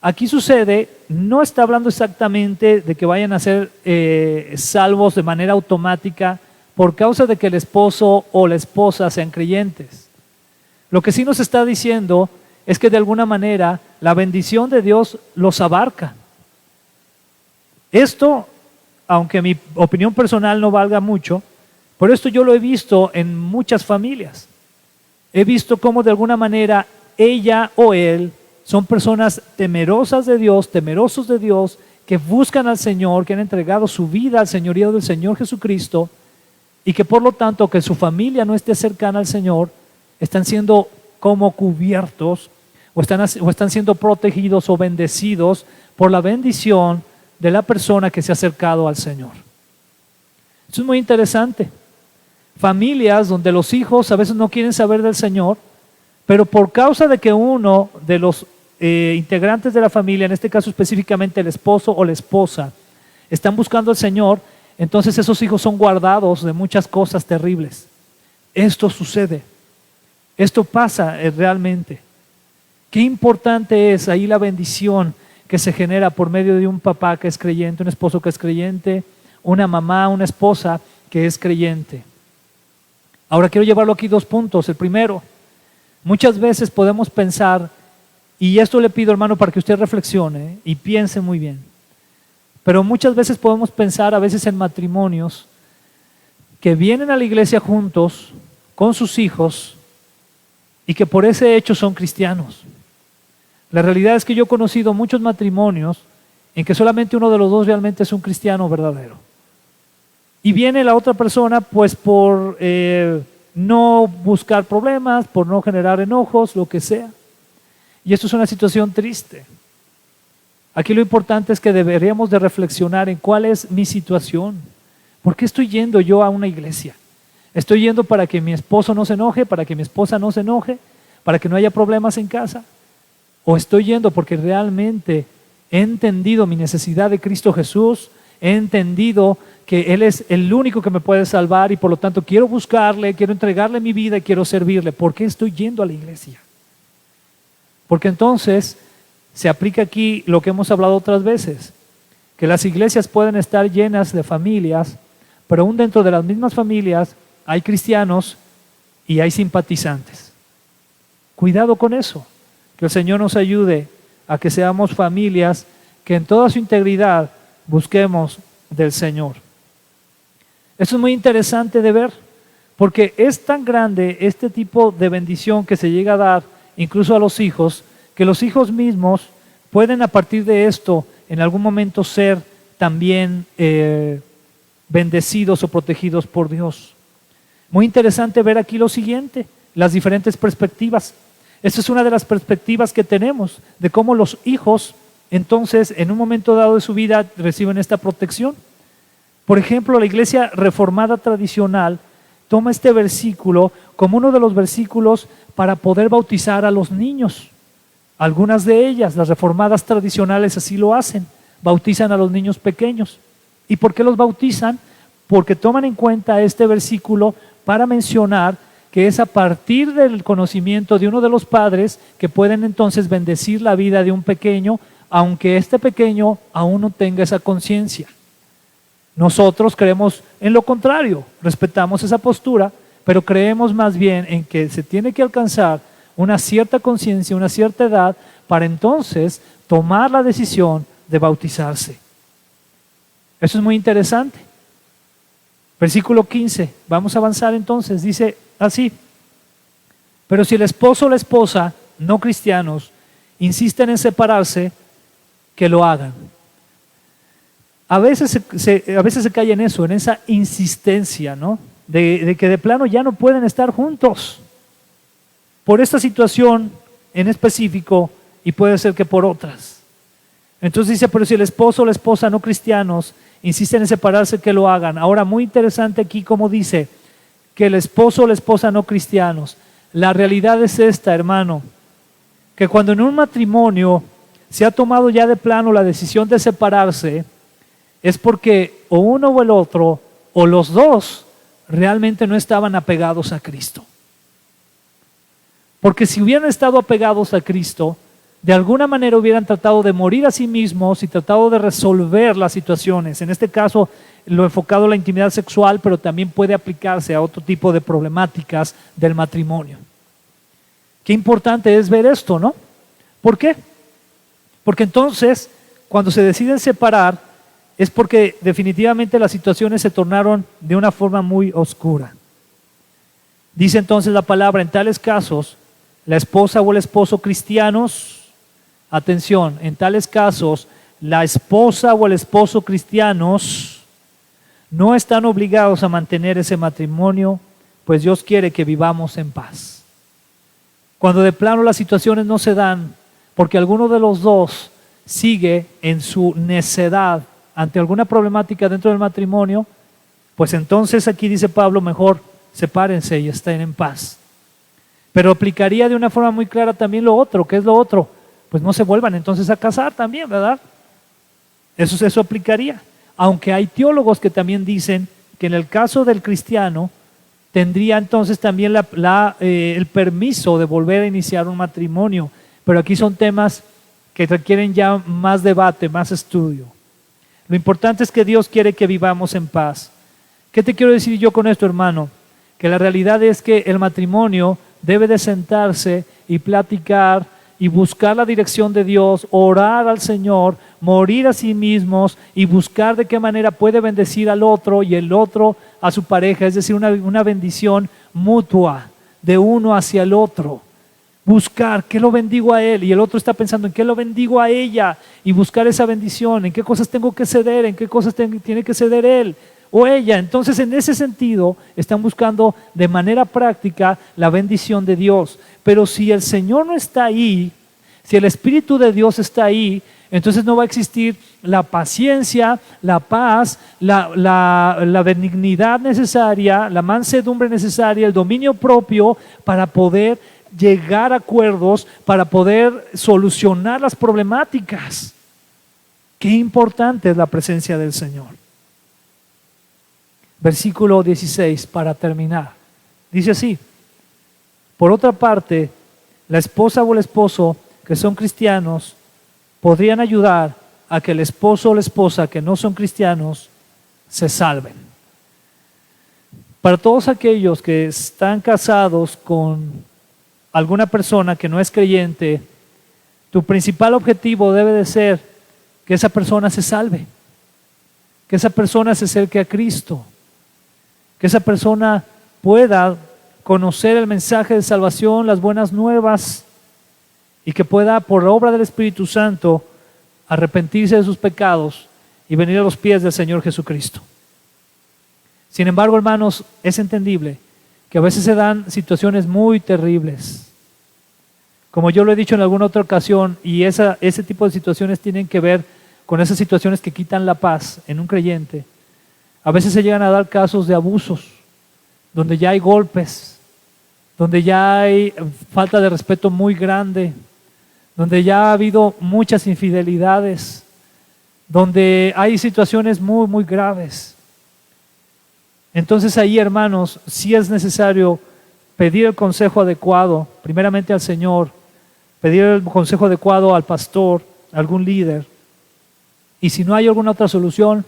Aquí sucede, no está hablando exactamente de que vayan a ser salvos de manera automática por causa de que el esposo o la esposa sean creyentes. Lo que sí nos está diciendo es que de alguna manera la bendición de Dios los abarca. Esto, aunque mi opinión personal no valga mucho, por esto yo lo he visto en muchas familias. He visto cómo de alguna manera ella o él son personas temerosas de Dios, temerosos de Dios, que buscan al Señor, que han entregado su vida al señorío del Señor Jesucristo, y que por lo tanto, que su familia no esté cercana al Señor, están siendo como cubiertos, o están siendo protegidos o bendecidos por la bendición de la persona que se ha acercado al Señor. Eso es muy interesante. Familias donde los hijos a veces no quieren saber del Señor, pero por causa de que uno de los integrantes de la familia, en este caso específicamente el esposo o la esposa, están buscando al Señor, entonces esos hijos son guardados de muchas cosas terribles. Esto sucede. Esto pasa realmente. Qué importante es ahí la bendición que se genera por medio de un papá que es creyente, un esposo que es creyente, una mamá, una esposa que es creyente. Ahora quiero llevarlo aquí 2 puntos. El primero, muchas veces podemos pensar, y esto le pido, hermano, para que usted reflexione y piense muy bien, pero muchas veces podemos pensar a veces en matrimonios que vienen a la iglesia juntos con sus hijos y que por ese hecho son cristianos. La realidad es que yo he conocido muchos matrimonios en que solamente uno de los dos realmente es un cristiano verdadero. Y viene la otra persona pues por no buscar problemas, por no generar enojos, lo que sea. Y esto es una situación triste. Aquí lo importante es que deberíamos de reflexionar en cuál es mi situación. ¿Por qué estoy yendo yo a una iglesia? ¿Estoy yendo para que mi esposo no se enoje, para que mi esposa no se enoje, para que no haya problemas en casa? ¿O estoy yendo porque realmente he entendido mi necesidad de Cristo Jesús? He entendido que Él es el único que me puede salvar y por lo tanto quiero buscarle, quiero entregarle mi vida y quiero servirle. ¿Por qué estoy yendo a la iglesia? Porque entonces se aplica aquí lo que hemos hablado otras veces, que las iglesias pueden estar llenas de familias, pero aún dentro de las mismas familias hay cristianos y hay simpatizantes. Cuidado con eso, que el Señor nos ayude a que seamos familias que en toda su integridad busquemos del Señor. Eso es muy interesante de ver, porque es tan grande este tipo de bendición que se llega a dar incluso a los hijos, que los hijos mismos pueden a partir de esto en algún momento ser también bendecidos o protegidos por Dios. Muy interesante ver aquí lo siguiente, las diferentes perspectivas. Esta es una de las perspectivas que tenemos de cómo los hijos, entonces, en un momento dado de su vida reciben esta protección. Por ejemplo, la iglesia reformada tradicional toma este versículo como uno de los versículos para poder bautizar a los niños. Algunas de ellas, las reformadas tradicionales, así lo hacen, bautizan a los niños pequeños. ¿Y por qué los bautizan? Porque toman en cuenta este versículo para mencionar que es a partir del conocimiento de uno de los padres que pueden entonces bendecir la vida de un pequeño, aunque este pequeño aún no tenga esa conciencia. Nosotros creemos en lo contrario, respetamos esa postura, pero creemos más bien en que se tiene que alcanzar una cierta conciencia, una cierta edad, para entonces tomar la decisión de bautizarse. Eso es muy interesante. Versículo 15, vamos a avanzar entonces, dice así: pero si el esposo o la esposa, no cristianos, insisten en separarse, que lo hagan. A veces se cae en eso, en esa insistencia, ¿no? De que de plano ya no pueden estar juntos por esta situación en específico, y puede ser que por otras. Entonces dice, pero si el esposo o la esposa no cristianos insisten en separarse, que lo hagan. Ahora, muy interesante aquí como dice que el esposo o la esposa no cristianos. La realidad es esta, hermano, que cuando en un matrimonio se ha tomado ya de plano la decisión de separarse, es porque o uno o el otro, o los dos, realmente no estaban apegados a Cristo. Porque si hubieran estado apegados a Cristo, de alguna manera hubieran tratado de morir a sí mismos y tratado de resolver las situaciones. En este caso, lo enfocado a la intimidad sexual, pero también puede aplicarse a otro tipo de problemáticas del matrimonio. Qué importante es ver esto, ¿no? ¿Por qué? Porque entonces, cuando se deciden separar, es porque definitivamente las situaciones se tornaron de una forma muy oscura. Dice entonces la palabra, en tales casos, la esposa o el esposo cristianos, atención, en tales casos, la esposa o el esposo cristianos no están obligados a mantener ese matrimonio, pues Dios quiere que vivamos en paz. Cuando de plano las situaciones no se dan, porque alguno de los dos sigue en su necedad ante alguna problemática dentro del matrimonio, pues entonces aquí dice Pablo, mejor sepárense y estén en paz. Pero aplicaría de una forma muy clara también lo otro. ¿Qué es lo otro? Pues no se vuelvan entonces a casar también, ¿verdad? Eso aplicaría. Aunque hay teólogos que también dicen que en el caso del cristiano tendría entonces también el permiso de volver a iniciar un matrimonio. Pero aquí son temas que requieren ya más debate, más estudio. Lo importante es que Dios quiere que vivamos en paz. ¿Qué te quiero decir yo con esto, hermano? Que la realidad es que el matrimonio debe de sentarse y platicar y buscar la dirección de Dios, orar al Señor, morir a sí mismos y buscar de qué manera puede bendecir al otro y el otro a su pareja, es decir, una bendición mutua de uno hacia el otro. Buscar, ¿qué lo bendigo a él? Y el otro está pensando, ¿en qué lo bendigo a ella? Y buscar esa bendición, ¿en qué cosas tengo que ceder? ¿En qué cosas tiene que ceder él o ella? Entonces, en ese sentido, están buscando de manera práctica la bendición de Dios. Pero si el Señor no está ahí, si el Espíritu de Dios está ahí, entonces no va a existir la paciencia, la paz, la benignidad necesaria, la mansedumbre necesaria, el dominio propio para poder llegar a acuerdos, para poder solucionar las problemáticas. Qué importante es la presencia del Señor. Versículo 16, para terminar. Dice así: por otra parte, la esposa o el esposo que son cristianos podrían ayudar a que el esposo o la esposa que no son cristianos se salven. Para todos aquellos que están casados con alguna persona que no es creyente, tu principal objetivo debe de ser que esa persona se salve, que esa persona se acerque a Cristo, que esa persona pueda conocer el mensaje de salvación, las buenas nuevas, y que pueda, por la obra del Espíritu Santo, arrepentirse de sus pecados y venir a los pies del Señor Jesucristo. Sin embargo, hermanos, es entendible que a veces se dan situaciones muy terribles. Como yo lo he dicho en alguna otra ocasión, y ese tipo de situaciones tienen que ver con esas situaciones que quitan la paz en un creyente. A veces se llegan a dar casos de abusos, donde ya hay golpes, donde ya hay falta de respeto muy grande, donde ya ha habido muchas infidelidades, donde hay situaciones muy, muy graves. Entonces ahí, hermanos, sí es necesario pedir el consejo adecuado, primeramente al Señor, pedir el consejo adecuado al pastor, a algún líder, y si no hay alguna otra solución,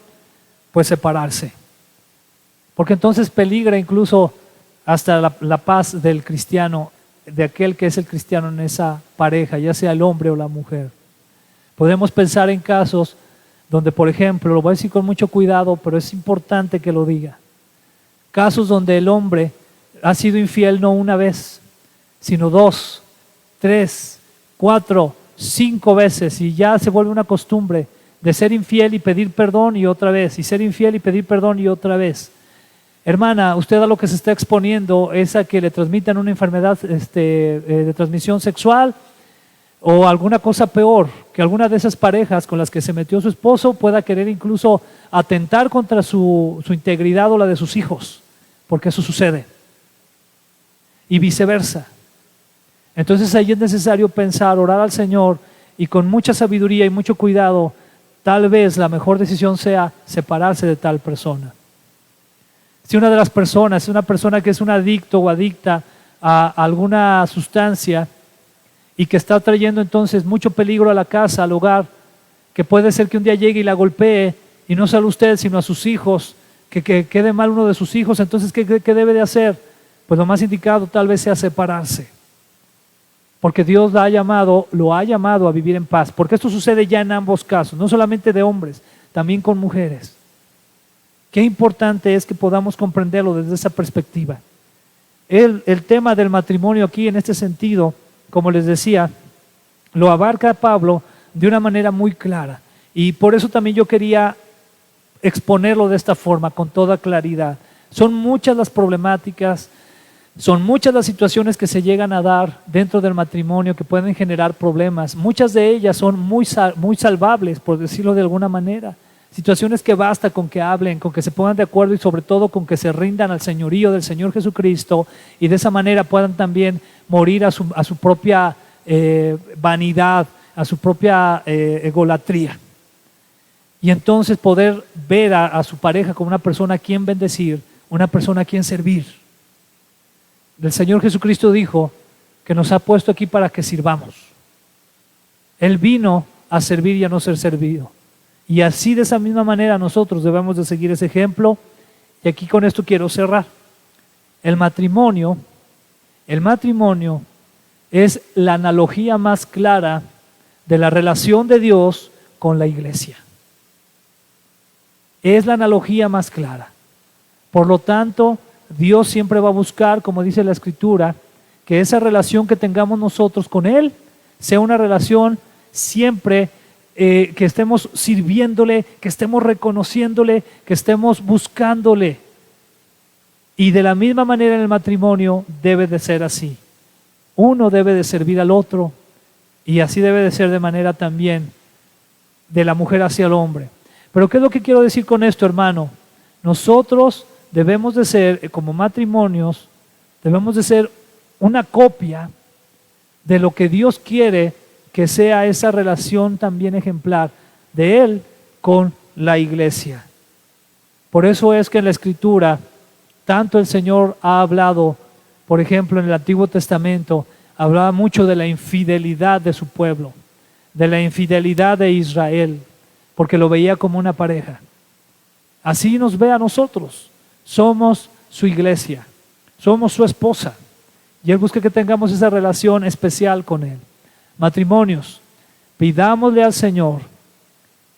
pues separarse. Porque entonces peligra incluso hasta la paz del cristiano, de aquel que es el cristiano en esa pareja, ya sea el hombre o la mujer. Podemos pensar en casos donde, por ejemplo, lo voy a decir con mucho cuidado, pero es importante que lo diga. Casos donde el hombre ha sido infiel no una vez, sino 2, 3, 4, 5 veces, y ya se vuelve una costumbre de ser infiel y pedir perdón y otra vez, y ser infiel y pedir perdón y otra vez. Hermana, usted a lo que se está exponiendo es a que le transmitan una enfermedad de transmisión sexual o alguna cosa peor, que alguna de esas parejas con las que se metió su esposo pueda querer incluso atentar contra su integridad o la de sus hijos, porque eso sucede. Y viceversa. Entonces ahí es necesario pensar, orar al Señor y con mucha sabiduría y mucho cuidado, tal vez la mejor decisión sea separarse de tal persona. Si una de las personas es una persona que es un adicto o adicta a alguna sustancia y que está trayendo entonces mucho peligro a la casa, al hogar, que puede ser que un día llegue y la golpee, y no solo usted, sino a sus hijos, que quede mal uno de sus hijos, entonces ¿qué debe de hacer? Pues lo más indicado tal vez sea separarse. Porque Dios lo ha llamado a vivir en paz. Porque esto sucede ya en ambos casos, no solamente de hombres, también con mujeres. Qué importante es que podamos comprenderlo desde esa perspectiva. El tema del matrimonio aquí en este sentido, como les decía, lo abarca Pablo de una manera muy clara. Y por eso también yo quería exponerlo de esta forma, con toda claridad. Son muchas las problemáticas, son muchas las situaciones que se llegan a dar dentro del matrimonio que pueden generar problemas. Muchas de ellas son muy salvables, por decirlo de alguna manera. Situaciones que basta con que hablen, con que se pongan de acuerdo y sobre todo con que se rindan al señorío del Señor Jesucristo y de esa manera puedan también morir a su propia vanidad, a su propia egolatría. Y entonces poder ver a su pareja como una persona a quien bendecir, una persona a quien servir. El Señor Jesucristo dijo que nos ha puesto aquí para que sirvamos. Él vino a servir y a no ser servido. Y así de esa misma manera nosotros debemos de seguir ese ejemplo. Y aquí con esto quiero cerrar. El matrimonio es la analogía más clara de la relación de Dios con la iglesia. Es la analogía más clara. Por lo tanto, Dios siempre va a buscar, como dice la Escritura, que esa relación que tengamos nosotros con Él sea una relación siempre que estemos sirviéndole, que estemos reconociéndole, que estemos buscándole. Y de la misma manera en el matrimonio debe de ser así. Uno debe de servir al otro y así debe de ser de manera también de la mujer hacia el hombre. Pero ¿qué es lo que quiero decir con esto, hermano? Nosotros debemos de ser, como matrimonios, debemos de ser una copia de lo que Dios quiere que sea esa relación también ejemplar de Él con la iglesia. Por eso es que en la Escritura, tanto el Señor ha hablado, por ejemplo, en el Antiguo Testamento, hablaba mucho de la infidelidad de su pueblo, de la infidelidad de Israel, porque lo veía como una pareja. Así nos ve a nosotros. Somos su iglesia, somos su esposa y Él busca que tengamos esa relación especial con Él. Matrimonios, pidámosle al Señor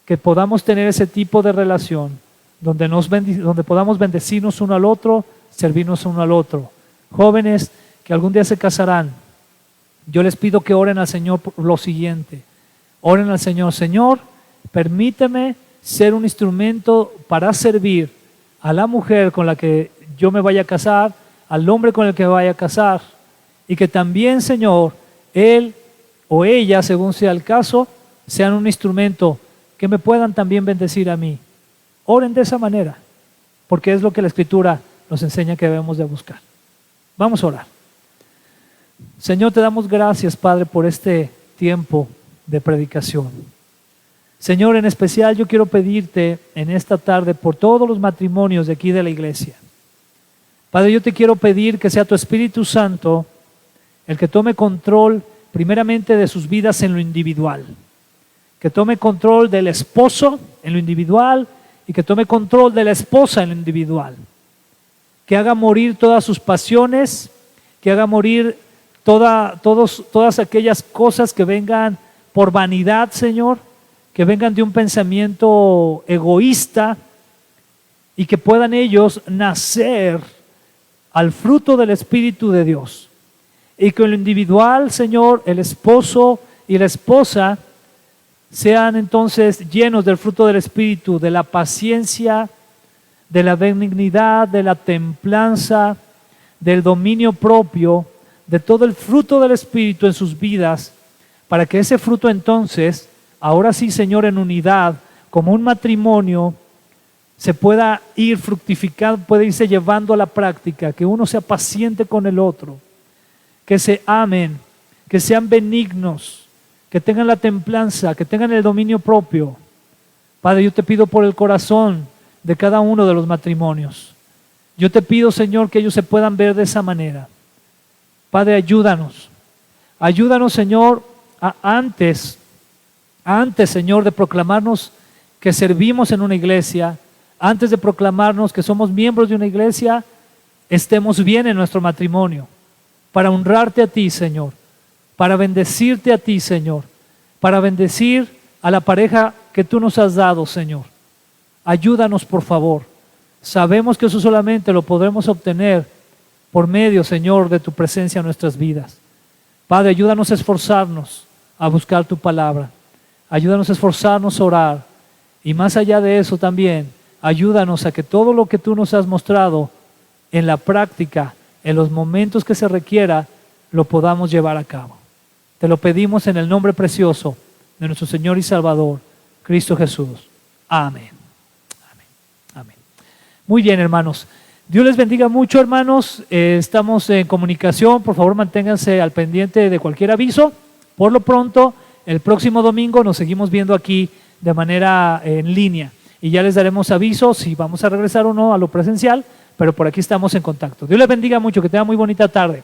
que podamos tener ese tipo de relación donde podamos bendecirnos uno al otro, servirnos uno al otro. Jóvenes que algún día se casarán, yo les pido que oren al Señor por lo siguiente. Oren al Señor: Señor, permíteme ser un instrumento para servir a la mujer con la que yo me vaya a casar, al hombre con el que me vaya a casar, y que también, Señor, él o ella, según sea el caso, sean un instrumento que me puedan también bendecir a mí. Oren de esa manera, porque es lo que la Escritura nos enseña que debemos de buscar. Vamos a orar. Señor, te damos gracias, Padre, por este tiempo de predicación. Señor, en especial yo quiero pedirte en esta tarde por todos los matrimonios de aquí de la iglesia. Padre, yo te quiero pedir que sea tu Espíritu Santo el que tome control primeramente de sus vidas en lo individual, que tome control del esposo en lo individual y que tome control de la esposa en lo individual, que haga morir todas sus pasiones, que haga morir todas aquellas cosas que vengan por vanidad, Señor, que vengan de un pensamiento egoísta y que puedan ellos nacer al fruto del Espíritu de Dios. Y que en lo individual, Señor, el esposo y la esposa sean entonces llenos del fruto del Espíritu, de la paciencia, de la benignidad, de la templanza, del dominio propio, de todo el fruto del Espíritu en sus vidas, para que ese fruto entonces, ahora sí, Señor, en unidad, como un matrimonio, se pueda ir fructificando, puede irse llevando a la práctica, que uno sea paciente con el otro, que se amen, que sean benignos, que tengan la templanza, que tengan el dominio propio. Padre, yo te pido por el corazón de cada uno de los matrimonios. Yo te pido, Señor, que ellos se puedan ver de esa manera. Padre, ayúdanos. Ayúdanos, Señor, antes, Señor, de proclamarnos que servimos en una iglesia, antes de proclamarnos que somos miembros de una iglesia, estemos bien en nuestro matrimonio, para honrarte a ti, Señor, para bendecirte a ti, Señor, para bendecir a la pareja que tú nos has dado, Señor. Ayúdanos, por favor. Sabemos que eso solamente lo podremos obtener por medio, Señor, de tu presencia en nuestras vidas. Padre, ayúdanos a esforzarnos a buscar tu palabra. Ayúdanos a esforzarnos a orar. Y más allá de eso también, ayúdanos a que todo lo que tú nos has mostrado en la práctica, en los momentos que se requiera, lo podamos llevar a cabo. Te lo pedimos en el nombre precioso de nuestro Señor y Salvador, Cristo Jesús. Amén. Amén. Amén. Muy bien, hermanos. Dios les bendiga mucho, hermanos. Estamos en comunicación. Por favor, manténganse al pendiente de cualquier aviso. Por lo pronto, el próximo domingo nos seguimos viendo aquí de manera en línea. Y ya les daremos aviso si vamos a regresar o no a lo presencial, pero por aquí estamos en contacto. Dios les bendiga mucho, que tengan muy bonita tarde.